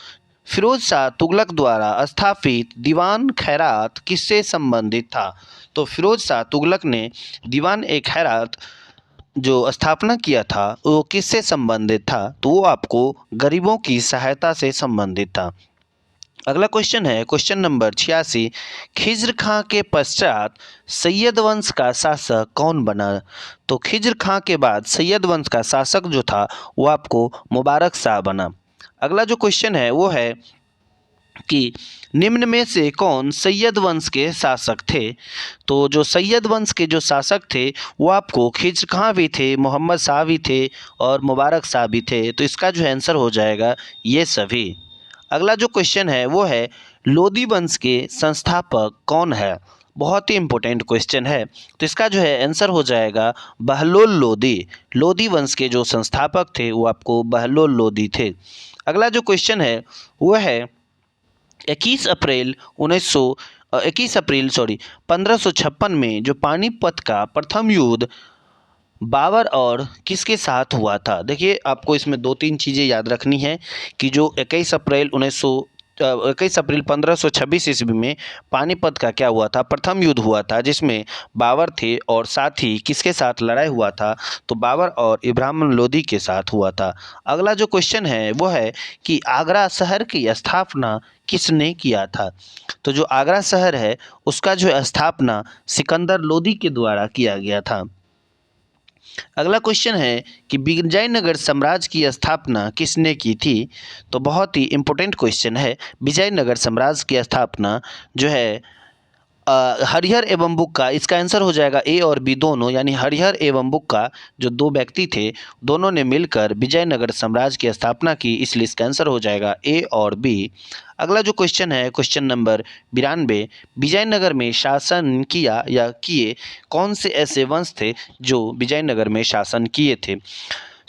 फिरोज शाह तुगलक द्वारा स्थापित दीवान खैरात किससे संबंधित था? तो फिरोज शाह तुगलक ने दीवान ए खैरात जो स्थापना किया था वो किससे संबंधित था? तो वो आपको गरीबों की सहायता से संबंधित था। अगला क्वेश्चन है क्वेश्चन नंबर 86 खिज्र खां के पश्चात सैयद वंश का शासक कौन बना? तो खिज्र खां के बाद सैयद वंश का शासक जो था वो आपको मुबारक शाह बना। अगला जो क्वेश्चन है वो है कि निम्न में से कौन सैयद वंश के शासक थे? तो जो सैयद वंश के जो शासक थे वो आपको खिज्र खां भी थे, मोहम्मद शाह भी थे और मुबारक शाह भी थे। तो इसका जो आंसर हो जाएगा ये सभी। अगला जो क्वेश्चन है वो है लोदी वंश के संस्थापक कौन है? बहुत ही इंपॉर्टेंट क्वेश्चन है। तो इसका जो है आंसर हो जाएगा बहलोल लोदी। लोदी वंश के जो संस्थापक थे वो आपको बहलोल लोदी थे। अगला जो क्वेश्चन है वो है 21 अप्रैल 1556 में जो पानीपत का प्रथम युद्ध बाबर और किसके साथ हुआ था? देखिए आपको इसमें 2-3 चीज़ें याद रखनी है कि जो 21 अप्रैल 1526 ईस्वी में पानीपत का क्या हुआ था? प्रथम युद्ध हुआ था जिसमें बाबर थे और साथ ही किसके साथ लड़ाई हुआ था? तो बाबर और इब्राहिम लोदी के साथ हुआ था। अगला जो क्वेश्चन है वो है कि आगरा शहर की स्थापना किसने किया था? तो जो आगरा शहर है उसका जो स्थापना सिकंदर लोदी के द्वारा किया गया था। अगला क्वेश्चन है कि विजयनगर साम्राज्य की स्थापना किसने की थी। तो बहुत ही इम्पोर्टेंट क्वेश्चन है। विजयनगर साम्राज्य की स्थापना जो है हरिहर एवं बुक्का, इसका आंसर हो जाएगा ए और बी दोनों, यानी हरिहर एवं बुक्का जो दो व्यक्ति थे, दोनों ने मिलकर विजयनगर साम्राज्य की स्थापना की, इसलिए इसका आंसर हो जाएगा ए और बी। अगला जो क्वेश्चन है, क्वेश्चन नंबर 92, विजयनगर में शासन किया या किए कौन से ऐसे वंश थे जो विजयनगर में शासन किए थे।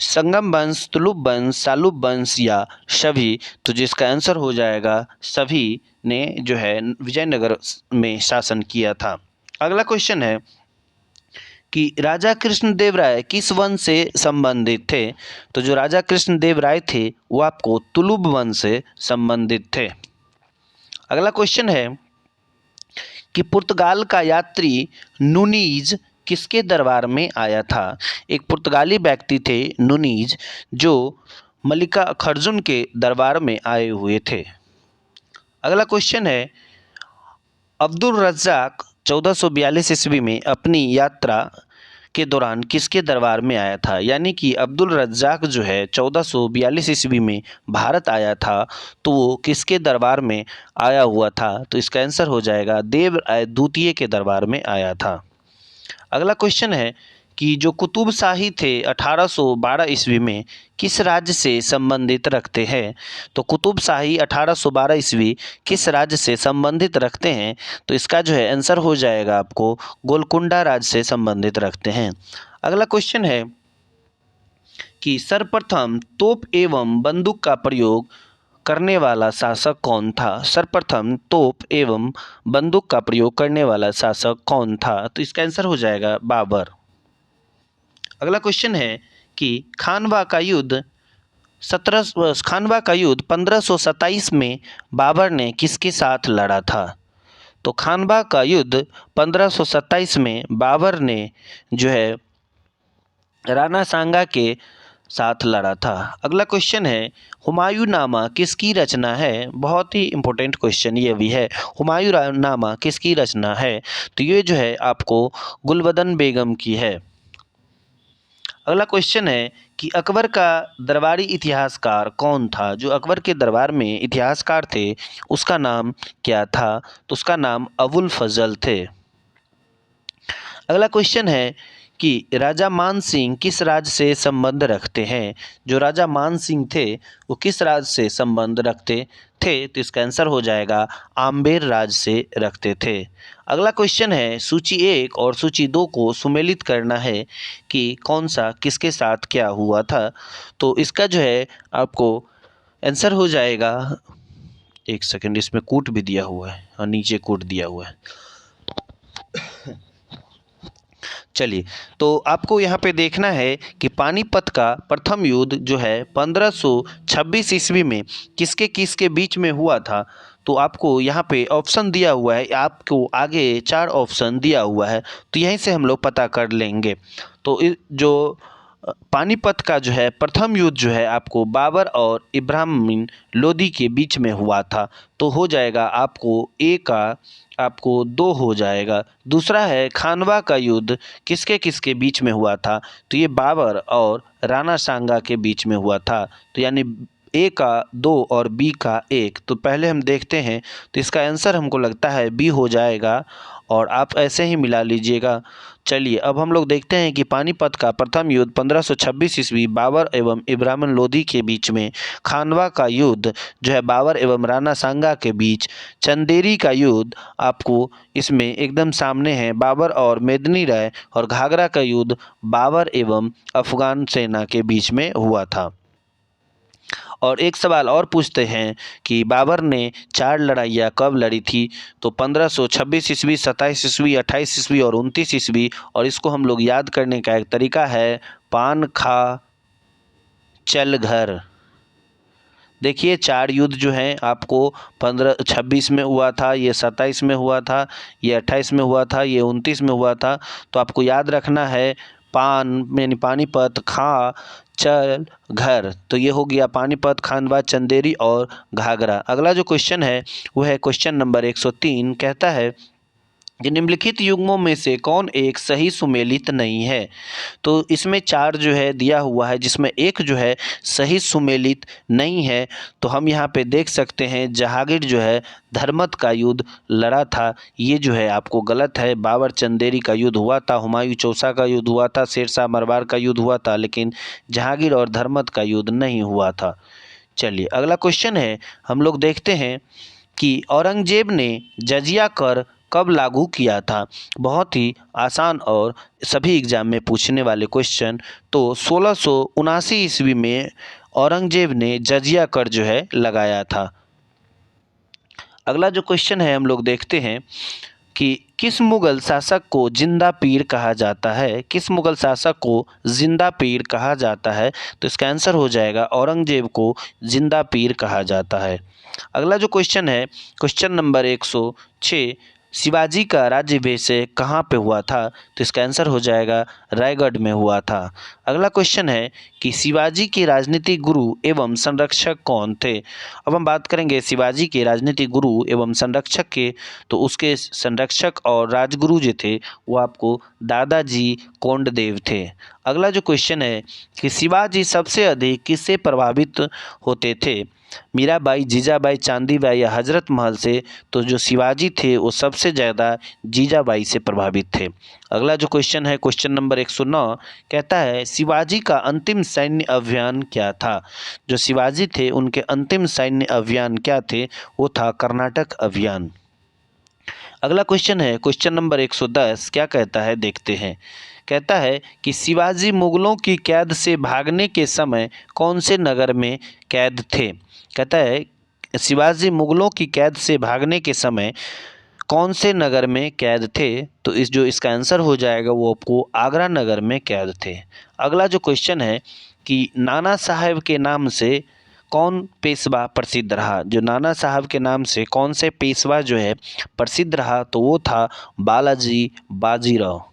संगम वंश, तुलुप वंश, सालुब वंश या सभी। तो जिसका आंसर हो जाएगा सभी ने जो है विजयनगर में शासन किया था। अगला क्वेश्चन है कि राजा कृष्णदेव राय किस वंश से संबंधित थे। तो जो राजा कृष्णदेव राय थे वो आपको तुलुप वंश से संबंधित थे। अगला क्वेश्चन है कि पुर्तगाल का यात्री नूनीज किसके दरबार में आया था। एक पुर्तगाली व्यक्ति थे नूनीज, जो मलिका खर्जुन के दरबार में आए हुए थे। अगला क्वेश्चन है अब्दुल रज्जाक 1442 ईस्वी में अपनी यात्रा के दौरान किसके दरबार में आया था। यानी कि अब्दुल रज्जाक जो है 1442 ईस्वी में भारत आया था, तो वो किसके दरबार में आया हुआ था। तो इसका आंसर हो जाएगा देव राय द्वितीय के दरबार में आया था। अगला क्वेश्चन है कि जो कुतुब शाही थे 1812 ईस्वी में किस राज्य से संबंधित रखते हैं। तो कुतुब शाही 1812 ईस्वी किस राज्य से संबंधित रखते हैं। तो इसका जो है आंसर हो जाएगा आपको गोलकुंडा राज्य से संबंधित रखते हैं। अगला क्वेश्चन है कि सर्वप्रथम तोप एवं बंदूक का प्रयोग करने वाला शासक कौन था। सर्वप्रथम तोप एवं बंदूक का प्रयोग करने वाला शासक कौन था। तो इसका आंसर हो जाएगा बाबर। अगला क्वेश्चन है कि खानवा का युद्ध 1527 में बाबर ने किसके साथ लड़ा था। तो खानवा का युद्ध 1527 में बाबर ने जो है राणा सांगा के साथ लड़ा था। अगला क्वेश्चन है हुमायूं नामा किसकी रचना है। बहुत ही इंपॉर्टेंट क्वेश्चन ये भी है, हुमायूं नामा किसकी रचना है। तो ये जो है आपको गुलबदन बेगम की है। अगला क्वेश्चन है कि अकबर का दरबारी इतिहासकार कौन था। जो अकबर के दरबार में इतिहासकार थे उसका नाम क्या था। तो उसका नाम अबुल फजल थे। अगला क्वेश्चन है कि राजा मान सिंह किस राज्य से संबंध रखते हैं। जो राजा मान सिंह थे वो किस राज्य से संबंध रखते थे। तो इसका आंसर हो जाएगा आम्बेर राज्य से रखते थे। अगला क्वेश्चन है सूची 1 और सूची 2 को सुमेलित करना है कि कौन सा किसके साथ क्या हुआ था। तो इसका जो है आपको आंसर हो जाएगा, एक सेकंड, इसमें कूट भी दिया हुआ है और नीचे कूट दिया हुआ है। चलिए, तो आपको यहाँ पे देखना है कि पानीपत का प्रथम युद्ध जो है 1526 ईस्वी में किसके किसके बीच में हुआ था। तो आपको यहाँ पे ऑप्शन दिया हुआ है, आपको आगे 4 ऑप्शन दिया हुआ है, तो यहीं से हम लोग पता कर लेंगे। तो जो पानीपत का जो है प्रथम युद्ध जो है आपको बाबर और इब्राहिम लोदी के बीच में हुआ था, तो हो जाएगा आपको ए का आपको 2 हो जाएगा। दूसरा है खानवा का युद्ध किसके किसके बीच में हुआ था। तो ये बाबर और राणा सांगा के बीच में हुआ था, तो यानी ए का 2 और बी का 1। तो पहले हम देखते हैं, तो इसका आंसर हमको लगता है बी हो जाएगा और आप ऐसे ही मिला लीजिएगा। चलिए, अब हम लोग देखते हैं कि पानीपत का प्रथम युद्ध 1526 ईस्वी बाबर एवं इब्राहिम लोदी के बीच में, खानवा का युद्ध जो है बाबर एवं राणा सांगा के बीच, चंदेरी का युद्ध आपको इसमें एकदम सामने है बाबर और मेदिनी राय, और घाघरा का युद्ध बाबर एवं अफगान सेना के बीच में हुआ था। और एक सवाल और पूछते हैं कि बाबर ने 4 लड़ाइयाँ कब लड़ी थी। तो 1526 ईस्वी, 27 ईस्वी, 28 ईस्वी और 29 ईस्वी। और इसको हम लोग याद करने का एक तरीका है पान खा चल घर। देखिए 4 युद्ध जो हैं आपको 1526 में हुआ था, ये 27 में हुआ था, ये 28 में हुआ था, ये 29 में हुआ था। तो आपको याद रखना है पान यानी पानीपत, खा चल घर। तो ये हो गया पानीपत, खानवा, चंदेरी और घाघरा। अगला जो क्वेश्चन है वो है क्वेश्चन नंबर 103, कहता है कि निम्नलिखित युग्मों में से कौन एक सही सुमेलित नहीं है। तो इसमें चार जो है दिया हुआ है, जिसमें एक जो है सही सुमेलित नहीं है। तो हम यहाँ पे देख सकते हैं जहांगीर जो है धर्मत का युद्ध लड़ा था, ये जो है आपको गलत है। बाबर चंदेरी का युद्ध हुआ था, हुमायूं चौसा का युद्ध हुआ था, शेरशाह मरवार का युद्ध हुआ था, लेकिन जहांगीर और धर्मत का युद्ध नहीं हुआ था। चलिए अगला क्वेश्चन है, हम लोग देखते हैं कि औरंगजेब ने जजिया कर कब लागू किया था। बहुत ही आसान और सभी एग्जाम में पूछने वाले क्वेश्चन। तो 1679 ईस्वी में औरंगजेब ने जजिया कर जो है लगाया था। अगला जो क्वेश्चन है हम लोग देखते हैं कि किस मुगल शासक को जिंदा पीर कहा जाता है। किस मुगल शासक को जिंदा पीर कहा जाता है। तो इसका आंसर हो जाएगा औरंगजेब को जिंदा पीर कहा जाता है। अगला जो क्वेश्चन है, क्वेश्चन नंबर 106, शिवाजी का राज्याभिषेक कहाँ पे हुआ था। तो इसका आंसर हो जाएगा रायगढ़ में हुआ था। अगला क्वेश्चन है कि शिवाजी के राजनीतिक गुरु एवं संरक्षक कौन थे। अब हम बात करेंगे शिवाजी के राजनीतिक गुरु एवं संरक्षक के। तो उसके संरक्षक और राजगुरु जो थे वो आपको दादाजी कोंडदेव थे। अगला जो क्वेश्चन है कि शिवाजी सबसे अधिक किससे प्रभावित होते थे। मीराबाई, जीजाबाई, चांदीबाई या हजरत महल से। तो जो शिवाजी थे वो सबसे ज़्यादा जीजाबाई से प्रभावित थे। अगला जो क्वेश्चन है, क्वेश्चन नंबर 109, कहता है शिवाजी का अंतिम सैन्य अभियान क्या था। जो शिवाजी थे उनके अंतिम सैन्य अभियान क्या थे, वो था कर्नाटक अभियान। अगला क्वेश्चन है, क्वेश्चन नंबर 110, क्या कहता है देखते हैं। कहता है कि शिवाजी मुगलों की कैद से भागने के समय कौन से नगर में कैद थे। कहता है शिवाजी मुगलों की कैद से भागने के समय कौन से नगर में कैद थे। तो इसका आंसर हो जाएगा वो आपको आगरा नगर में कैद थे। अगला जो क्वेश्चन है कि नाना साहब के नाम से कौन पेशवा प्रसिद्ध रहा। जो नाना साहब के नाम से कौन से पेशवा जो है प्रसिद्ध रहा, तो वो था बालाजी बाजीराव।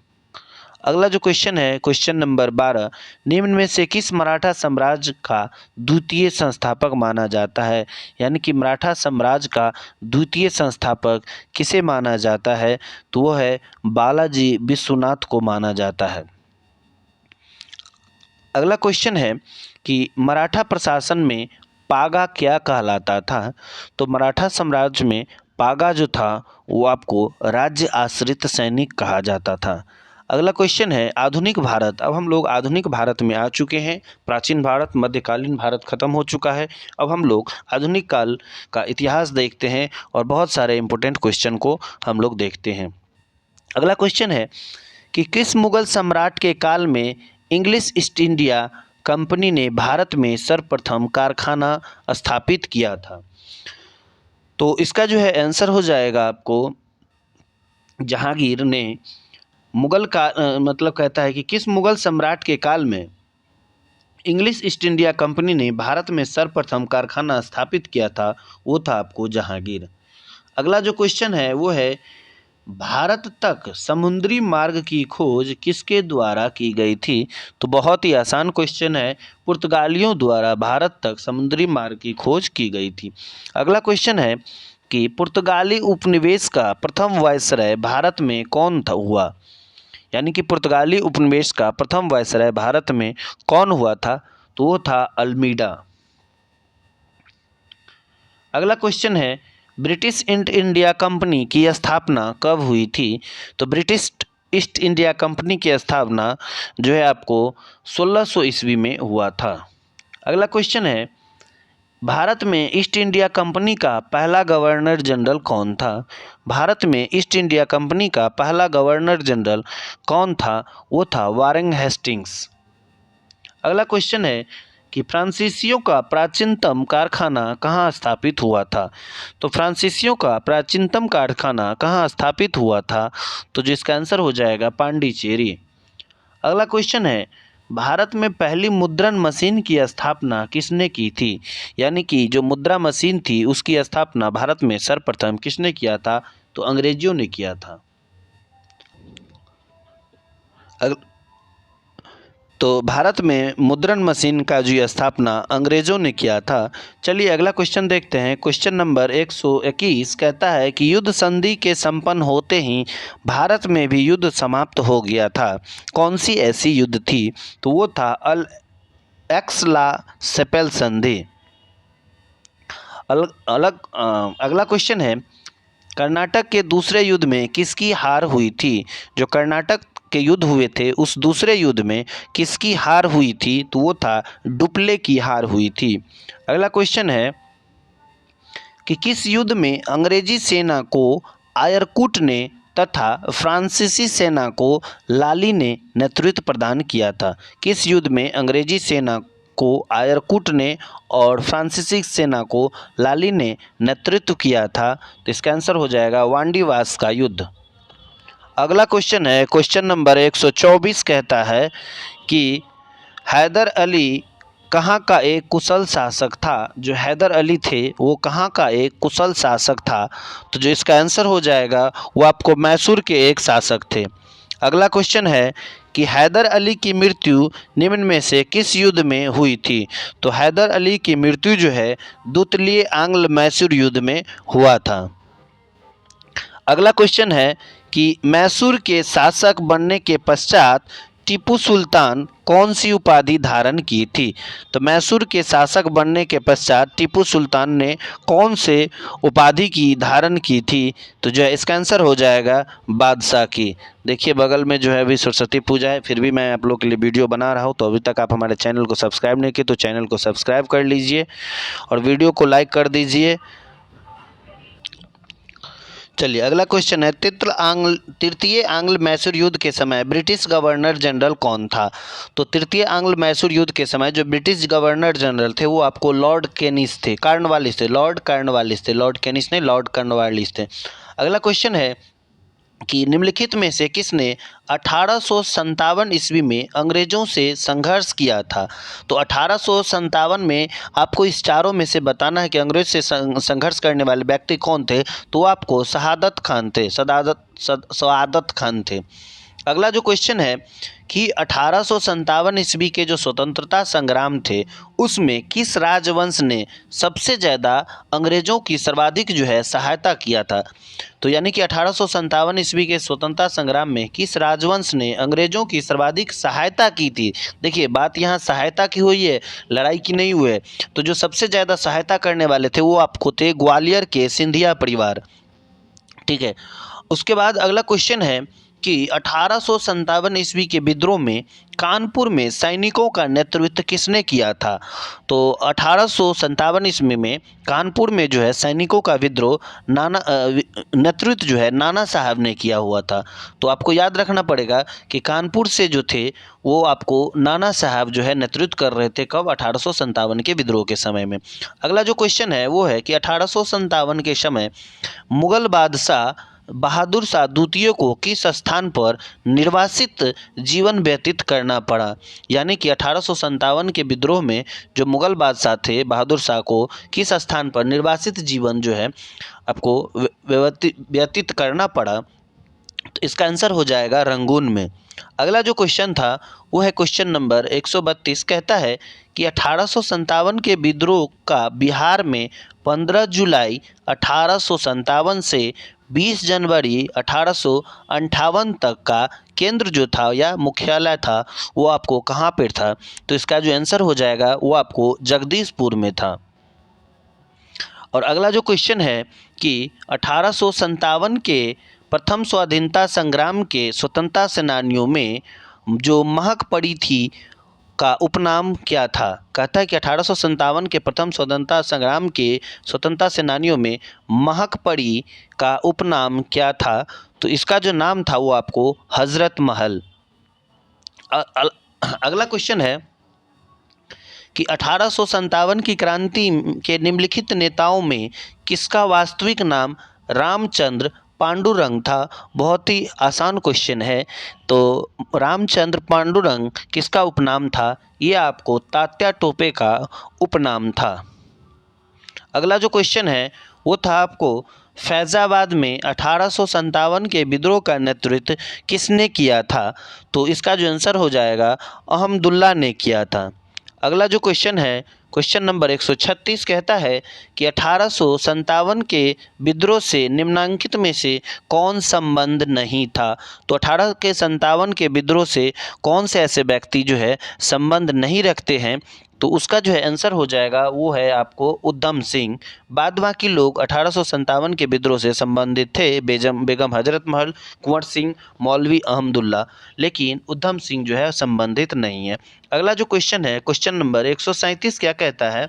अगला जो क्वेश्चन है, क्वेश्चन नंबर 12, निम्न में से किस मराठा साम्राज्य का द्वितीय संस्थापक माना जाता है। यानी कि मराठा साम्राज्य का द्वितीय संस्थापक किसे माना जाता है। तो वो है बालाजी विश्वनाथ को माना जाता है। अगला क्वेश्चन है कि मराठा प्रशासन में पागा क्या कहलाता था। तो मराठा साम्राज्य में पागा जो था वो आपको राज्य आश्रित सैनिक कहा जाता था। अगला क्वेश्चन है आधुनिक भारत। अब हम लोग आधुनिक भारत में आ चुके हैं। प्राचीन भारत, मध्यकालीन भारत खत्म हो चुका है। अब हम लोग आधुनिक काल का इतिहास देखते हैं और बहुत सारे इंपॉर्टेंट क्वेश्चन को हम लोग देखते हैं। अगला क्वेश्चन है कि किस मुगल सम्राट के काल में इंग्लिश ईस्ट इंडिया कंपनी ने भारत में सर्वप्रथम कारखाना स्थापित किया था। तो इसका जो है आंसर हो जाएगा आपको जहांगीर ने मुगल का मतलब कहता है कि किस मुगल सम्राट के काल में इंग्लिश ईस्ट इंडिया कंपनी ने भारत में सर्वप्रथम कारखाना स्थापित किया था, वो था आपको जहांगीर। अगला जो क्वेश्चन है वो है भारत तक समुद्री मार्ग की खोज किसके द्वारा की गई थी। तो बहुत ही आसान क्वेश्चन है, पुर्तगालियों द्वारा भारत तक समुद्री मार्ग की खोज की गई थी। अगला क्वेश्चन है कि पुर्तगाली उपनिवेश का प्रथम वायसराय भारत में कौन था हुआ। यानी कि पुर्तगाली उपनिवेश का प्रथम वायसराय भारत में कौन हुआ था। तो वो था अल्मीडा। अगला क्वेश्चन है ब्रिटिश ईस्ट इंडिया कंपनी की स्थापना कब हुई थी। तो ब्रिटिश ईस्ट इंडिया कंपनी की स्थापना जो है आपको 1600 ईस्वी में हुआ था। अगला क्वेश्चन है भारत में ईस्ट इंडिया कंपनी का पहला गवर्नर जनरल कौन था। भारत में ईस्ट इंडिया कंपनी का पहला गवर्नर जनरल कौन था, वो था वारेन हेस्टिंग्स। अगला क्वेश्चन है कि फ्रांसीसियों का प्राचीनतम कारखाना कहाँ स्थापित हुआ था। तो फ्रांसीसियों का प्राचीनतम कारखाना कहाँ स्थापित हुआ था। तो जिसका आंसर हो जाएगा पांडिचेरी। अगला क्वेश्चन है भारत में पहली मुद्रण मशीन की स्थापना किसने की थी। यानी कि जो मुद्रा मशीन थी उसकी स्थापना भारत में सर्वप्रथम किसने किया था। तो अंग्रेजियों ने किया था। तो भारत में मुद्रण मशीन का जो स्थापना अंग्रेज़ों ने किया था। चलिए अगला क्वेश्चन देखते हैं। क्वेश्चन नंबर 121 कहता है कि युद्ध संधि के संपन्न होते ही भारत में भी युद्ध समाप्त हो गया था। कौन सी ऐसी युद्ध थी? तो वो था एक्सला सेपेल संधि। अगला क्वेश्चन है, कर्नाटक के दूसरे युद्ध में किसकी हार हुई थी? जो कर्नाटक के युद्ध हुए थे उस दूसरे युद्ध में किसकी हार हुई थी? तो वो था डुप्ले की हार हुई थी। अगला क्वेश्चन है कि किस युद्ध में अंग्रेजी सेना को आयरकुट ने तथा फ्रांसीसी सेना को लाली ने नेतृत्व प्रदान किया था? किस युद्ध में अंग्रेजी सेना को आयरकुट ने और फ्रांसीसी सेना को लाली ने नेतृत्व किया था? तो इसका आंसर हो जाएगा वांडीवास का युद्ध। अगला क्वेश्चन है, क्वेश्चन नंबर 124 कहता है कि हैदर अली कहाँ का एक कुशल शासक था? जो हैदर अली थे वो कहाँ का एक कुशल शासक था? तो जो इसका आंसर हो जाएगा वो आपको मैसूर के एक शासक थे। अगला क्वेश्चन है कि हैदर अली की मृत्यु निम्न में से किस युद्ध में हुई थी? तो हैदर अली की मृत्यु जो है द्वितीय आंग्ल मैसूर युद्ध में हुआ था। अगला क्वेश्चन है कि मैसूर के शासक बनने के पश्चात टीपू सुल्तान कौन सी उपाधि धारण की थी? तो मैसूर के शासक बनने के पश्चात टीपू सुल्तान ने कौन से उपाधि की धारण की थी? तो जो है इसका आंसर हो जाएगा बादशाह की। देखिए बगल में जो है अभी सरस्वती पूजा है, फिर भी मैं आप लोग के लिए वीडियो बना रहा हूँ। तो अभी तक आप हमारे चैनल को सब्सक्राइब नहीं किए तो चैनल को सब्सक्राइब कर लीजिए और वीडियो को लाइक कर दीजिए। चलिए अगला क्वेश्चन है, तृतीय आंग्ल मैसूर युद्ध के समय ब्रिटिश गवर्नर जनरल कौन था? तो तृतीय आंग्ल मैसूर युद्ध के समय जो ब्रिटिश गवर्नर जनरल थे वो आपको लॉर्ड कैनिस थे, कॉर्नवालिस थे, लॉर्ड कॉर्नवालिस थे, लॉर्ड कैनिस नहीं, लॉर्ड कॉर्नवालिस थे। अगला क्वेश्चन है कि निम्नलिखित में से किसने 1857 ईस्वी में अंग्रेजों से संघर्ष किया था? तो 1857 में आपको इस चारों में से बताना है कि अंग्रेज से संघर्ष करने वाले व्यक्ति कौन थे। तो आपको शहादत खान थे, सआदत खान थे। अगला जो क्वेश्चन है कि 1857 ईस्वी के जो स्वतंत्रता संग्राम थे उसमें किस राजवंश ने सबसे ज़्यादा अंग्रेज़ों की सर्वाधिक जो है सहायता किया था? तो यानी कि 1857 ईस्वी के स्वतंत्रता संग्राम में किस राजवंश ने अंग्रेज़ों की सर्वाधिक सहायता की थी? देखिए बात यहाँ सहायता की हुई है, लड़ाई की नहीं हुई है। तो जो सबसे ज़्यादा सहायता करने वाले थे वो आपको थे ग्वालियर के सिंधिया परिवार। ठीक है, उसके बाद अगला क्वेश्चन है कि 1857 ईस्वी के विद्रोह में कानपुर में सैनिकों का नेतृत्व किसने किया था? तो 1857 ईस्वी में कानपुर में जो है सैनिकों का विद्रोह नेतृत्व जो है नाना साहब ने किया हुआ था। तो आपको याद रखना पड़ेगा कि कानपुर से जो थे वो आपको नाना साहब जो है नेतृत्व कर रहे थे। कब? 1857 के विद्रोह के समय में। अगला जो क्वेश्चन है वो है कि 1857 के समय मुगल बादशाह बहादुर शाह द्वितीय को किस स्थान पर निर्वासित जीवन व्यतीत करना पड़ा? यानी कि 1857 के विद्रोह में जो मुगल बादशाह थे बहादुर शाह को किस स्थान पर निर्वासित जीवन जो है आपको व्यतीत करना पड़ा? तो इसका आंसर हो जाएगा रंगून में। अगला जो क्वेश्चन था वो है क्वेश्चन नंबर 132 कहता है कि 1857 के विद्रोह का बिहार में 15 जुलाई 1857 से 20 जनवरी 1858 तक का केंद्र जो था या मुख्यालय था वो आपको कहाँ पर था? तो इसका जो आंसर हो जाएगा वो आपको जगदीशपुर में था। और अगला जो क्वेश्चन है कि 1857 के प्रथम स्वाधीनता संग्राम के स्वतंत्रता सेनानियों में जो महक पड़ी थी का उपनाम क्या था? कहता है कि 1857 के प्रथम स्वतंत्रता संग्राम के स्वतंत्रता सेनानियों में महक पड़ी का उपनाम क्या था? तो इसका जो नाम था वो आपको हजरत महल। अगला क्वेश्चन है कि 1857 की क्रांति के निम्नलिखित नेताओं में किसका वास्तविक नाम रामचंद्र पांडुरंग था? बहुत ही आसान क्वेश्चन है। तो रामचंद्र पांडुरंग किसका उपनाम था? ये आपको तात्या टोपे का उपनाम था। अगला जो क्वेश्चन है वो था आपको फैज़ाबाद में 1857 के विद्रोह का नेतृत्व किसने किया था? तो इसका जो आंसर हो जाएगा अहमदुल्ला ने किया था। अगला जो क्वेश्चन है क्वेश्चन नंबर 136 कहता है कि 1857 के विद्रोह से निम्नलिखित में से कौन संबंध नहीं था? तो 1857 के विद्रोह से कौन से ऐसे व्यक्ति जो है संबंध नहीं रखते हैं? तो उसका जो है आंसर हो जाएगा वो है आपको उधम सिंह। बाद बाकी लोग 1857 के विद्रोह से संबंधित थे, बेगम हजरत महल, कुंवर सिंह, मौलवी अहमदुल्ला, लेकिन उधम सिंह जो है संबंधित नहीं है। अगला जो क्वेश्चन है क्वेश्चन नंबर 137 क्या कहता है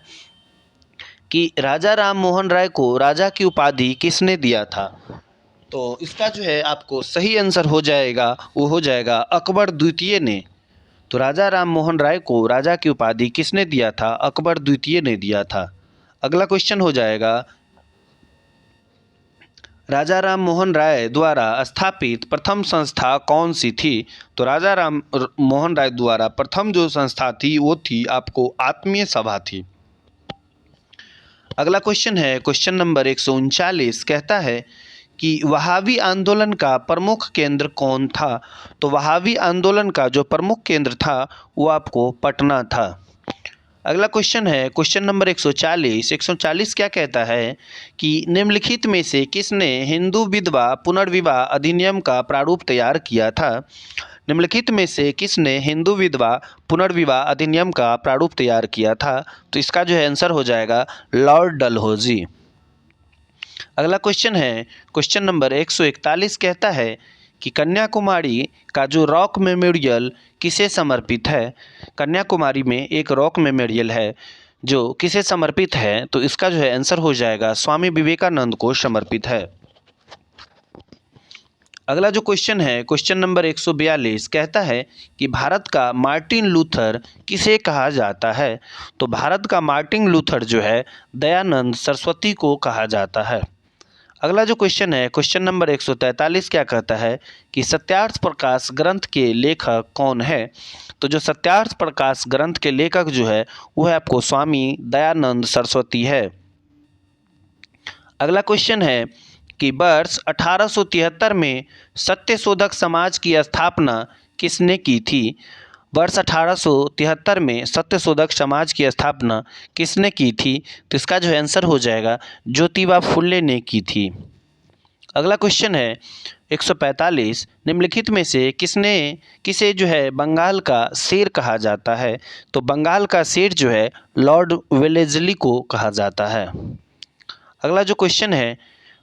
कि राजा राम मोहन राय को राजा की उपाधि किसने दिया था? तो इसका जो है आपको सही आंसर हो जाएगा वो हो जाएगा अकबर द्वितीय ने। तो राजा राम मोहन राय को राजा की उपाधि किसने दिया था? अकबर द्वितीय ने दिया था। अगला क्वेश्चन हो जाएगा राजा राम मोहन राय द्वारा स्थापित प्रथम संस्था कौन सी थी? तो राजा राम मोहन राय द्वारा प्रथम जो संस्था थी वो थी आपको आत्मीय सभा थी। अगला क्वेश्चन है क्वेश्चन नंबर 139 कहता है कि वहाबी आंदोलन का प्रमुख केंद्र कौन था? तो वहाबी आंदोलन का जो प्रमुख केंद्र था वो आपको पटना था। अगला क्वेश्चन है क्वेश्चन नंबर 140 क्या कहता है कि निम्नलिखित में से किसने हिंदू विधवा पुनर्विवाह अधिनियम का प्रारूप तैयार किया था? निम्नलिखित में से किसने हिंदू विधवा पुनर्विवाह अधिनियम का प्रारूप तैयार किया था? तो इसका जो है आंसर हो जाएगा लॉर्ड डलहौजी। अगला क्वेश्चन है क्वेश्चन नंबर 141 कहता है कि कन्याकुमारी का जो रॉक मेमोरियल किसे समर्पित है? कन्याकुमारी में एक रॉक मेमोरियल है जो किसे समर्पित है? तो इसका जो है आंसर हो जाएगा स्वामी विवेकानंद को समर्पित है। अगला जो क्वेश्चन है क्वेश्चन नंबर 142 कहता है कि भारत का मार्टिन लूथर किसे कहा जाता है? तो भारत का मार्टिन लूथर जो है दयानंद सरस्वती को कहा जाता है। अगला जो क्वेश्चन है क्वेश्चन नंबर 143 क्या कहता है कि सत्यार्थ प्रकाश ग्रंथ के लेखक कौन है? तो जो सत्यार्थ प्रकाश ग्रंथ के लेखक जो है वो है आपको स्वामी दयानंद सरस्वती है। अगला क्वेश्चन है कि वर्ष 1873 में सत्यशोधक समाज की स्थापना किसने की थी? वर्ष 1873 में सत्यशोधक समाज की स्थापना किसने की थी? तो इसका जो आंसर हो जाएगा ज्योतिबा फुले ने की थी। अगला क्वेश्चन है 145 निम्नलिखित में से किसे जो है बंगाल का शेर कहा जाता है? तो बंगाल का शेर जो है लॉर्ड वेलेस्ली को कहा जाता है। अगला जो क्वेश्चन है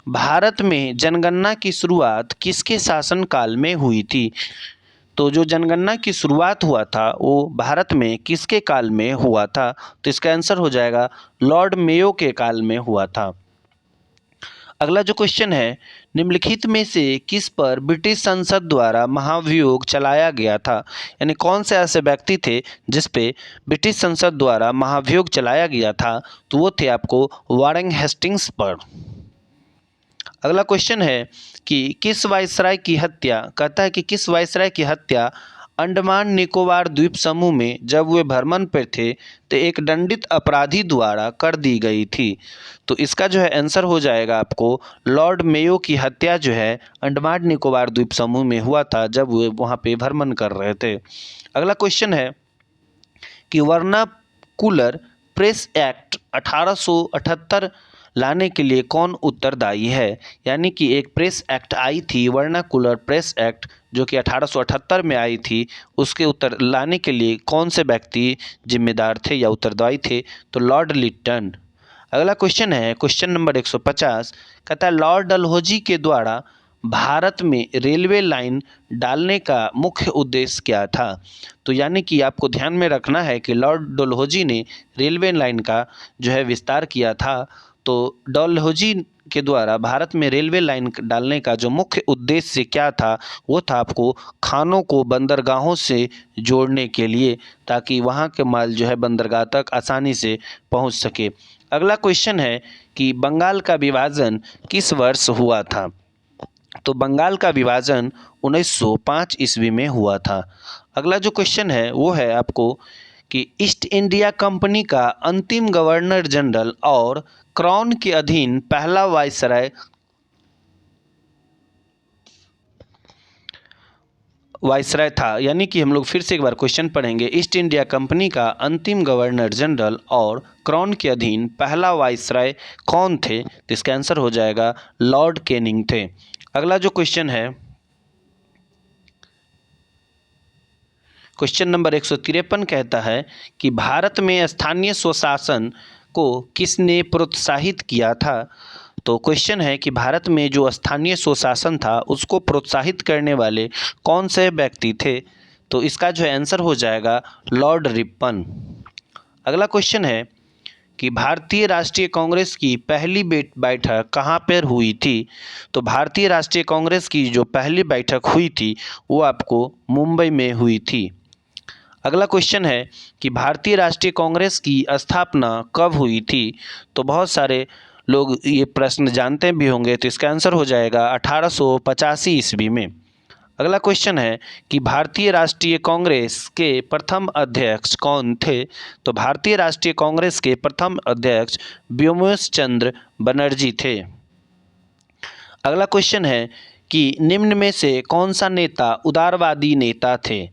भारत में जनगणना की शुरुआत किसके शासनकाल में हुई थी? तो जो जनगणना की शुरुआत हुआ था वो भारत में किसके काल में हुआ था? तो इसका आंसर हो जाएगा लॉर्ड मेयो के काल में हुआ था। अगला जो क्वेश्चन है निम्नलिखित में से किस पर ब्रिटिश संसद द्वारा महाभियोग चलाया गया था? यानी कौन से ऐसे व्यक्ति थे जिस पे ब्रिटिश संसद द्वारा महाभियोग चलाया गया था? तो वो थे आपको वारेन हेस्टिंग्स पर। अगला क्वेश्चन है कि किस वायसराय की हत्या कहता है कि किस वायसराय की हत्या अंडमान निकोबार द्वीप समूह में जब वे भ्रमण पर थे तो एक दंडित अपराधी द्वारा कर दी गई थी? तो इसका जो है आंसर हो जाएगा आपको लॉर्ड मेयो की हत्या जो है अंडमान निकोबार द्वीप समूह में हुआ था जब वे वहाँ पे भ्रमण कर रहे थे। अगला क्वेश्चन है कि वर्नाकुलर प्रेस एक्ट 1878 लाने के लिए कौन उत्तरदायी है? यानी कि एक प्रेस एक्ट आई थी वर्नाकुलर प्रेस एक्ट जो कि 1878 में आई थी, उसके उत्तर लाने के लिए कौन से व्यक्ति जिम्मेदार थे या उत्तरदायी थे? तो लॉर्ड लिट्टन। अगला क्वेश्चन है क्वेश्चन नंबर 150 कहता है लॉर्ड डलहौजी के द्वारा भारत में रेलवे लाइन डालने का मुख्य उद्देश्य क्या था? तो यानी कि आपको ध्यान में रखना है कि लॉर्ड डलहौजी ने रेलवे लाइन का जो है विस्तार किया था। तो डलहौजी के द्वारा भारत में रेलवे लाइन डालने का जो मुख्य उद्देश्य क्या था वो था आपको खानों को बंदरगाहों से जोड़ने के लिए, ताकि वहाँ के माल जो है बंदरगाह तक आसानी से पहुँच सके। अगला क्वेश्चन है कि बंगाल का विभाजन किस वर्ष हुआ था? तो बंगाल का विभाजन 1905 ईस्वी में हुआ था। अगला जो क्वेश्चन है वो है आपको कि ईस्ट इंडिया कंपनी का अंतिम गवर्नर जनरल और क्राउन के अधीन पहला वाइसराय था। यानी कि हम लोग फिर से एक बार क्वेश्चन पढ़ेंगे। ईस्ट इंडिया कंपनी का अंतिम गवर्नर जनरल और क्राउन के अधीन पहला वाइसराय कौन थे? तो इसका आंसर हो जाएगा लॉर्ड कैनिंग थे। अगला जो क्वेश्चन है, क्वेश्चन नंबर 153 कहता है कि भारत में स्थानीय स्वशासन को किसने प्रोत्साहित किया था? तो क्वेश्चन है कि भारत में जो स्थानीय स्वशासन था उसको प्रोत्साहित करने वाले कौन से व्यक्ति थे? तो इसका जो आंसर हो जाएगा लॉर्ड रिपन। अगला क्वेश्चन है कि भारतीय राष्ट्रीय कांग्रेस की पहली बैठक कहाँ पर हुई थी? तो भारतीय राष्ट्रीय कांग्रेस की जो पहली बैठक हुई थी वो आपको मुंबई में हुई थी। अगला क्वेश्चन है कि भारतीय राष्ट्रीय कांग्रेस की स्थापना कब हुई थी? तो बहुत सारे लोग ये प्रश्न जानते भी होंगे, तो इसका आंसर हो जाएगा 1885 ईस्वी में। अगला क्वेश्चन है कि भारतीय राष्ट्रीय कांग्रेस के प्रथम अध्यक्ष कौन थे? तो भारतीय राष्ट्रीय कांग्रेस के प्रथम अध्यक्ष व्योमेश चंद्र बनर्जी थे। अगला क्वेश्चन है कि निम्न में से कौन सा नेता उदारवादी नेता थे?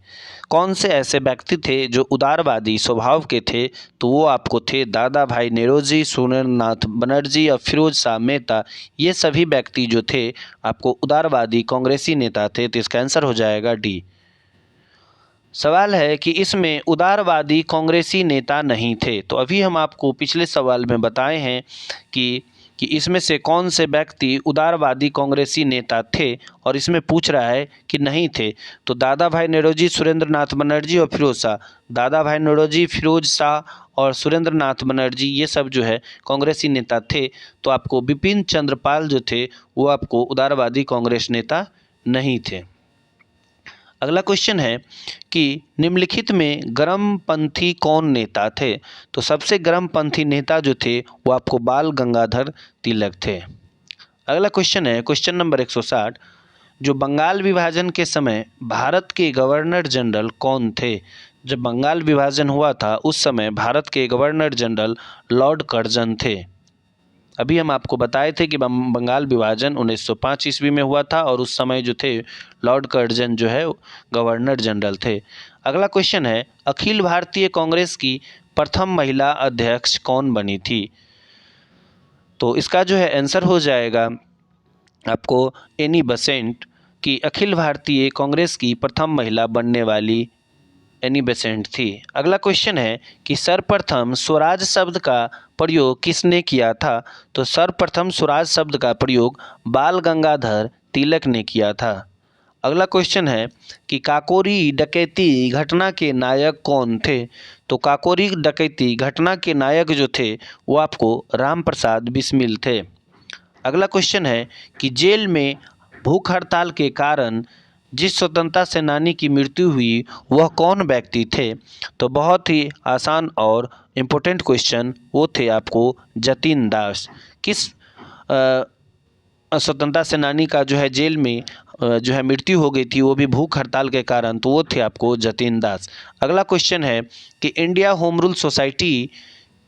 कौन से ऐसे व्यक्ति थे जो उदारवादी स्वभाव के थे? तो वो आपको थे दादा भाई नौरोजी, सुरेंद्रनाथ बनर्जी और फिरोज शाह मेहता। ये सभी व्यक्ति जो थे आपको उदारवादी कांग्रेसी नेता थे। तो इसका आंसर हो जाएगा डी। सवाल है कि इसमें उदारवादी कांग्रेसी नेता नहीं थे। तो अभी हम आपको पिछले सवाल में बताए हैं कि इसमें से कौन से व्यक्ति उदारवादी कांग्रेसी नेता थे, और इसमें पूछ रहा है कि नहीं थे। तो दादा भाई नौरोजी, सुरेंद्रनाथ बनर्जी और फिरोज शाह। दादा भाई नौरोजी, फिरोज शाह और सुरेंद्रनाथ बनर्जी ये सब जो है कांग्रेसी नेता थे। तो आपको बिपिन चंद्र पाल जो थे वो आपको उदारवादी कांग्रेस नेता नहीं थे। अगला क्वेश्चन है कि निम्नलिखित में गर्मपंथी कौन नेता थे? तो सबसे गर्मपंथी नेता जो थे वो आपको बाल गंगाधर तिलक थे। अगला क्वेश्चन है क्वेश्चन नंबर 160, जो बंगाल विभाजन के समय भारत के गवर्नर जनरल कौन थे? जब बंगाल विभाजन हुआ था उस समय भारत के गवर्नर जनरल लॉर्ड कर्जन थे। अभी हम आपको बताए थे कि बंगाल विभाजन 1905 ईस्वी में हुआ था और उस समय जो थे लॉर्ड कर्जन जो है गवर्नर जनरल थे। अगला क्वेश्चन है अखिल भारतीय कांग्रेस की प्रथम महिला अध्यक्ष कौन बनी थी? तो इसका जो है आंसर हो जाएगा आपको एनी बेसेंट, की अखिल भारतीय कांग्रेस की प्रथम महिला बनने वाली एनी बेसेंट थी। अगला क्वेश्चन है कि सर्वप्रथम स्वराज शब्द का प्रयोग किसने किया था? तो सर्वप्रथम स्वराज शब्द का प्रयोग बाल गंगाधर तिलक ने किया था। अगला क्वेश्चन है कि काकोरी डकैती घटना के नायक कौन थे? तो काकोरी डकैती घटना के नायक जो थे वो आपको राम प्रसाद बिस्मिल थे। अगला क्वेश्चन है कि जेल में भूख हड़ताल के कारण जिस स्वतंत्रता सेनानी की मृत्यु हुई वह कौन व्यक्ति थे? तो बहुत ही आसान और इम्पोर्टेंट क्वेश्चन, वो थे आपको जतिन दास। किस स्वतंत्रता सेनानी का जो है जेल में जो है मृत्यु हो गई थी, वो भी भूख हड़ताल के कारण, तो वो थे आपको जतिन दास। अगला क्वेश्चन है कि इंडिया होम रूल सोसाइटी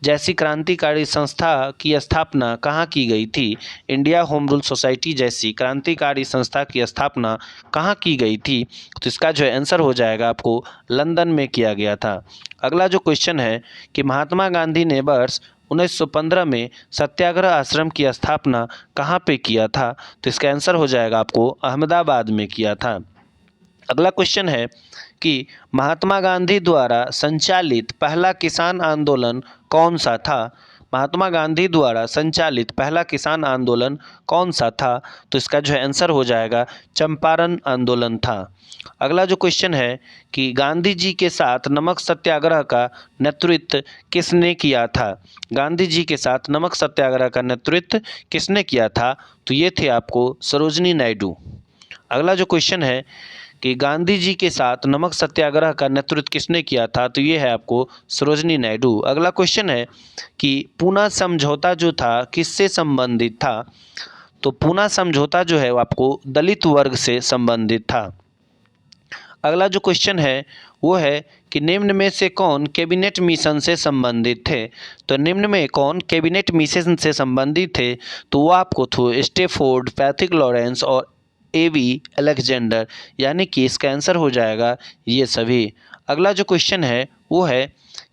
जैसी क्रांतिकारी संस्था की स्थापना कहाँ की गई थी? इंडिया होम रूल सोसाइटी जैसी क्रांतिकारी संस्था की स्थापना कहाँ की गई थी? तो इसका जो आंसर हो जाएगा आपको लंदन में किया गया था। अगला जो क्वेश्चन है कि महात्मा गांधी ने वर्ष 1915 में सत्याग्रह आश्रम की स्थापना कहाँ पे किया था? तो इसका आंसर हो जाएगा आपको अहमदाबाद में किया था। अगला क्वेश्चन है कि महात्मा गांधी द्वारा संचालित पहला किसान आंदोलन कौन सा था? महात्मा गांधी द्वारा संचालित पहला किसान आंदोलन कौन सा था? तो इसका जो है आंसर हो जाएगा चंपारण आंदोलन था। अगला जो क्वेश्चन है कि गांधी जी के साथ नमक सत्याग्रह का नेतृत्व किसने किया था? गांधी जी के साथ नमक सत्याग्रह का नेतृत्व किसने किया था? तो ये थे आपको सरोजनी नायडू। अगला जो क्वेश्चन है कि गांधी जी के साथ नमक सत्याग्रह का नेतृत्व किसने किया था? तो ये है आपको सरोजनी नायडू। अगला क्वेश्चन है कि पूना समझौता जो था किससे संबंधित था? तो पूना समझौता जो है वो आपको दलित वर्ग से संबंधित था। अगला जो क्वेश्चन है वो है कि निम्न में से कौन कैबिनेट मिशन से संबंधित थे। तो निम्न में कौन कैबिनेट मिशन से संबंधित थे, तो वो आपको थे स्टेफोर्ड, पैथिक लॉरेंस और एवी अलेक्जेंडर, यानी कि इसका आंसर हो जाएगा ये सभी। अगला जो क्वेश्चन है वो है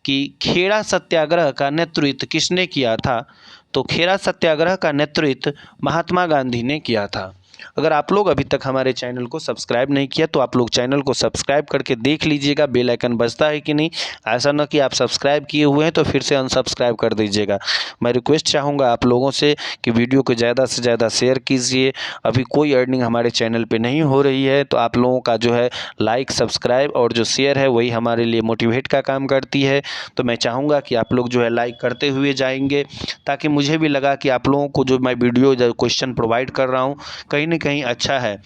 कि खेड़ा सत्याग्रह का नेतृत्व किसने किया था। तो खेड़ा सत्याग्रह का नेतृत्व महात्मा गांधी ने किया था। अगर आप लोग अभी तक हमारे चैनल को सब्सक्राइब नहीं किया तो आप लोग चैनल को सब्सक्राइब करके देख लीजिएगा बेल आइकन बजता है कि नहीं। ऐसा ना कि आप सब्सक्राइब किए हुए हैं तो फिर से अनसब्सक्राइब कर दीजिएगा। मैं रिक्वेस्ट चाहूँगा आप लोगों से कि वीडियो को ज़्यादा से ज़्यादा शेयर कीजिए। अभी कोई अर्निंग हमारे चैनल पे नहीं हो रही है, तो आप लोगों का जो है लाइक, सब्सक्राइब और जो शेयर है वही हमारे लिए मोटिवेट का काम करती है। तो मैं चाहूँगा कि आप लोग जो है लाइक करते हुए जाएंगे, ताकि मुझे भी लगा कि आप लोगों को जो मैं वीडियो जो क्वेश्चन प्रोवाइड कर रहा हूँ कहीं ना कहीं अच्छा है।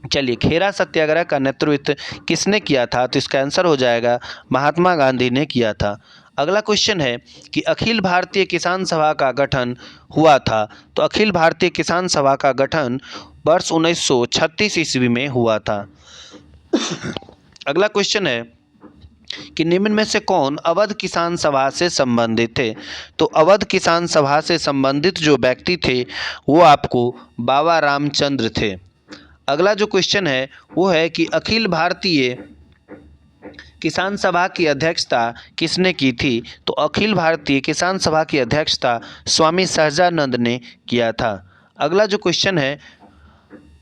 चलिए, खेड़ा सत्याग्रह का नेतृत्व किसने किया था, तो इसका आंसर हो जाएगा महात्मा गांधी ने किया था। अगला क्वेश्चन है कि अखिल भारतीय किसान सभा का गठन हुआ था। तो अखिल भारतीय किसान सभा का गठन वर्ष 1936 ईस्वी में हुआ था। अगला क्वेश्चन है कि निम्न में से कौन अवध किसान सभा से संबंधित थे। तो अवध किसान सभा से संबंधित जो व्यक्ति थे वो आपको बाबा रामचंद्र थे। अगला जो क्वेश्चन है वो है कि अखिल भारतीय किसान सभा की अध्यक्षता किसने की थी। तो अखिल भारतीय किसान सभा की अध्यक्षता स्वामी सहजानंद ने किया था। अगला जो क्वेश्चन है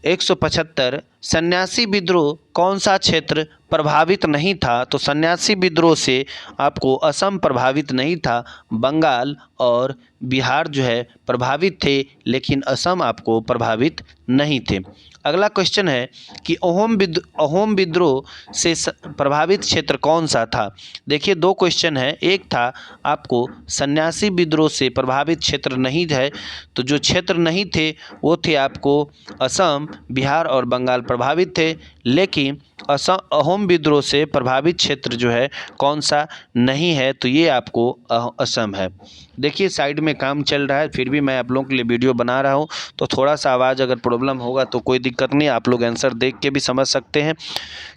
175, सन्यासी विद्रोह कौन सा क्षेत्र प्रभावित नहीं था। तो सन्यासी विद्रोह से आपको असम प्रभावित नहीं था, बंगाल और बिहार जो है प्रभावित थे, लेकिन असम आपको प्रभावित नहीं थे। अगला क्वेश्चन है कि अहोम विद्रोह से प्रभावित क्षेत्र कौन सा था। देखिए, दो क्वेश्चन है, एक था आपको सन्यासी विद्रोह से प्रभावित क्षेत्र नहीं है, तो जो क्षेत्र नहीं थे वो थे आपको असम, बिहार और बंगाल प्रभावित थे, लेकिन अहोम विद्रोह से प्रभावित क्षेत्र जो है कौन सा नहीं है, तो ये आपको असम है। देखिए, साइड में काम चल रहा है, फिर भी मैं आप लोगों के लिए वीडियो बना रहा हूँ, तो थोड़ा सा आवाज़ अगर प्रॉब्लम होगा तो कोई दिक्कत नहीं, आप लोग आंसर देख के भी समझ सकते हैं।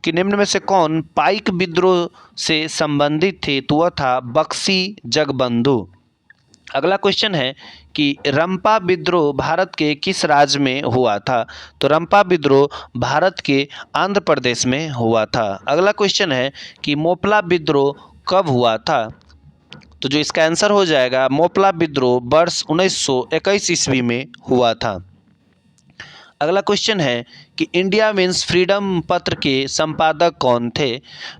कि निम्न में से कौन पाइक विद्रोह से संबंधित थे, तो वह था बक्सी जगबंधु। अगला क्वेश्चन है कि रंपा विद्रोह भारत के किस राज्य में हुआ था। तो रंपा विद्रोह भारत के आंध्र प्रदेश में हुआ था। अगला क्वेश्चन है कि मोपला विद्रोह कब हुआ था। तो जो इसका आंसर हो जाएगा मोपला विद्रोह वर्ष 1921 ईस्वी में हुआ था। अगला क्वेश्चन है कि इंडिया मीन्स फ्रीडम पत्र के संपादक कौन थे।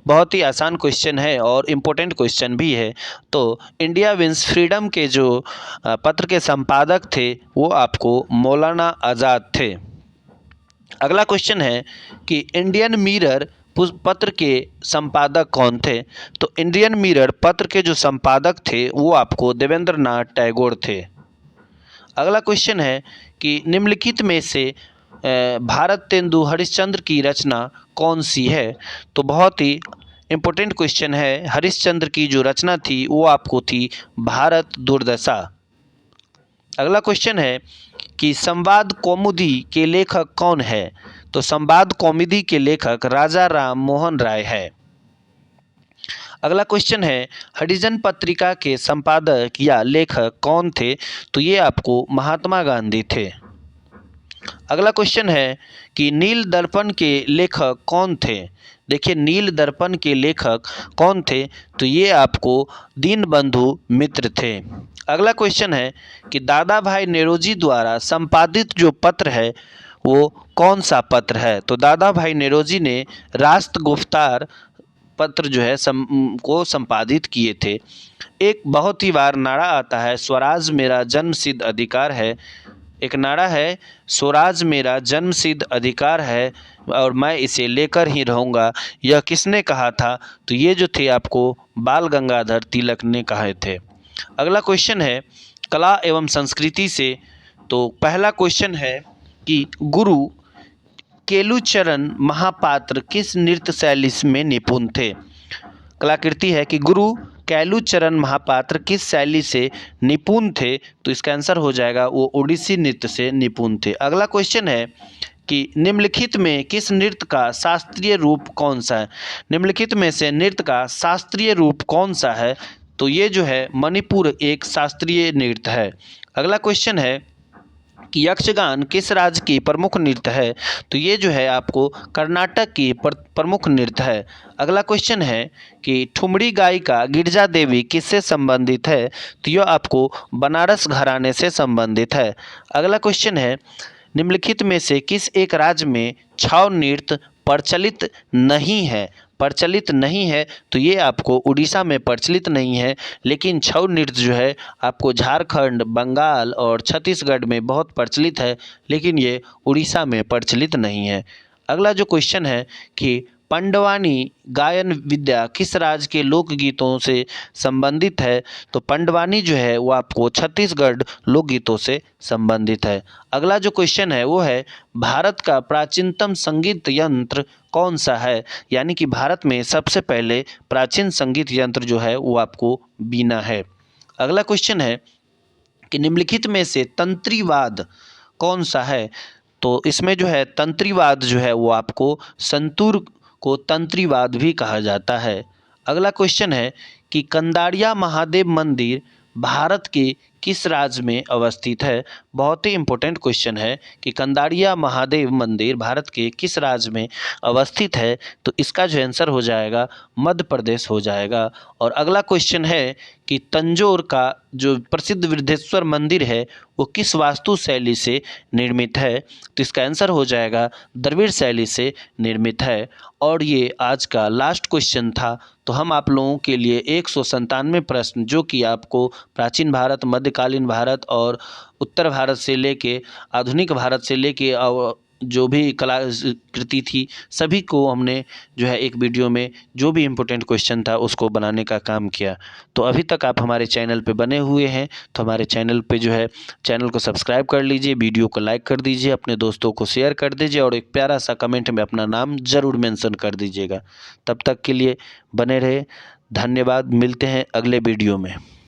बहुत ही आसान क्वेश्चन है और इम्पोर्टेंट क्वेश्चन भी है। तो इंडिया मीन्स फ्रीडम के जो पत्र के संपादक थे वो आपको मौलाना आज़ाद थे। अगला क्वेश्चन है कि इंडियन मिरर पत्र के संपादक कौन थे। तो इंडियन मिरर पत्र के जो संपादक थे वो आपको देवेंद्र नाथ टैगोर थे। अगला क्वेश्चन है कि निम्नलिखित में से भारतेंदु हरिश्चंद्र की रचना कौन सी है। तो बहुत ही इम्पोर्टेंट क्वेश्चन है, हरिश्चंद्र की जो रचना थी वो आपको थी भारत दुर्दशा। अगला क्वेश्चन है कि संवाद कौमुदी के लेखक कौन है। तो संवाद कौमुदी के लेखक राजा राम मोहन राय है। अगला क्वेश्चन है हरिजन पत्रिका के संपादक या लेखक कौन थे। तो ये आपको महात्मा गांधी थे। अगला क्वेश्चन है कि नील दर्पण के लेखक कौन थे। देखिए, नील दर्पण के लेखक कौन थे, तो ये आपको दीनबंधु मित्र थे। अगला क्वेश्चन है कि दादा भाई नेरोजी द्वारा संपादित जो पत्र है वो कौन सा पत्र है। तो दादा भाई नेरोजी ने राष्ट्र गुफ्तार पत्र जो है को संपादित किए थे। एक बहुत ही बार नारा आता है, स्वराज मेरा जन्मसिद्ध अधिकार है। एक नारा है, स्वराज मेरा जन्मसिद्ध अधिकार है और मैं इसे लेकर ही रहूँगा। यह किसने कहा था। तो ये जो थे आपको बाल गंगाधर तिलक ने कहे थे। अगला क्वेश्चन है कला एवं संस्कृति से। तो पहला क्वेश्चन है कि गुरु केलुचरण महापात्र किस नृत्य शैली में निपुण थे। कलाकृति है कि गुरु कैलुचरण महापात्र किस शैली से निपुण थे। तो इसका आंसर हो जाएगा वो ओडिसी नृत्य से निपुण थे। अगला क्वेश्चन है कि निम्नलिखित में किस नृत्य का शास्त्रीय रूप कौन सा है। निम्नलिखित में से नृत्य का शास्त्रीय रूप कौन सा है, तो ये जो है मणिपुर एक शास्त्रीय नृत्य है। अगला क्वेश्चन है कि यक्षगान किस राज्य की प्रमुख नृत्य है, तो ये जो है आपको कर्नाटक की प्रमुख नृत्य है। अगला क्वेश्चन है कि ठुमरी गायिका गिरजा देवी किससे संबंधित है, तो यह आपको बनारस घराने से संबंधित है। अगला क्वेश्चन है निम्नलिखित में से किस एक राज्य में छाव नृत्य प्रचलित नहीं है। प्रचलित नहीं है तो ये आपको उड़ीसा में प्रचलित नहीं है, लेकिन छऊ नृत्य जो है आपको झारखंड, बंगाल और छत्तीसगढ़ में बहुत प्रचलित है, लेकिन ये उड़ीसा में प्रचलित नहीं है। अगला जो क्वेश्चन है कि पंडवानी गायन विद्या किस राज्य के लोकगीतों से संबंधित है, तो पंडवानी जो है वो आपको छत्तीसगढ़ लोकगीतों से संबंधित है। अगला जो क्वेश्चन है वो है भारत का प्राचीनतम संगीत यंत्र कौन सा है, यानी कि भारत में सबसे पहले प्राचीन संगीत यंत्र जो है वो आपको बीना है। अगला क्वेश्चन है कि निम्नलिखित में से तंत्रीवाद कौन सा है, तो इसमें जो है तंत्रीवाद जो है वो आपको संतूर को तंत्रीवाद भी कहा जाता है। अगला क्वेश्चन है कि कंदारिया महादेव मंदिर भारत के किस राज्य में अवस्थित है। बहुत ही इम्पोर्टेंट क्वेश्चन है कि कंदारिया महादेव मंदिर भारत के किस राज्य में अवस्थित है, तो इसका जो आंसर हो जाएगा मध्य प्रदेश हो जाएगा। और अगला क्वेश्चन है कि तंजौर का जो प्रसिद्ध वृद्धेश्वर मंदिर है वो किस वास्तु शैली से निर्मित है, तो इसका आंसर हो जाएगा द्रविड़ शैली से निर्मित है। और ये आज का लास्ट क्वेश्चन था। तो हम आप लोगों के लिए 197 प्रश्न जो कि आपको प्राचीन भारत, मध्यकालीन भारत और उत्तर भारत से लेके आधुनिक भारत से लेके जो भी कलाकृति थी सभी को हमने जो है एक वीडियो में जो भी इम्पोर्टेंट क्वेश्चन था उसको बनाने का काम किया। तो अभी तक आप हमारे चैनल पे बने हुए हैं तो हमारे चैनल पे जो है चैनल को सब्सक्राइब कर लीजिए, वीडियो को लाइक कर दीजिए, अपने दोस्तों को शेयर कर दीजिए और एक प्यारा सा कमेंट में अपना नाम ज़रूर मेंशन कर दीजिएगा। तब तक के लिए बने रहे, धन्यवाद। मिलते हैं अगले वीडियो में।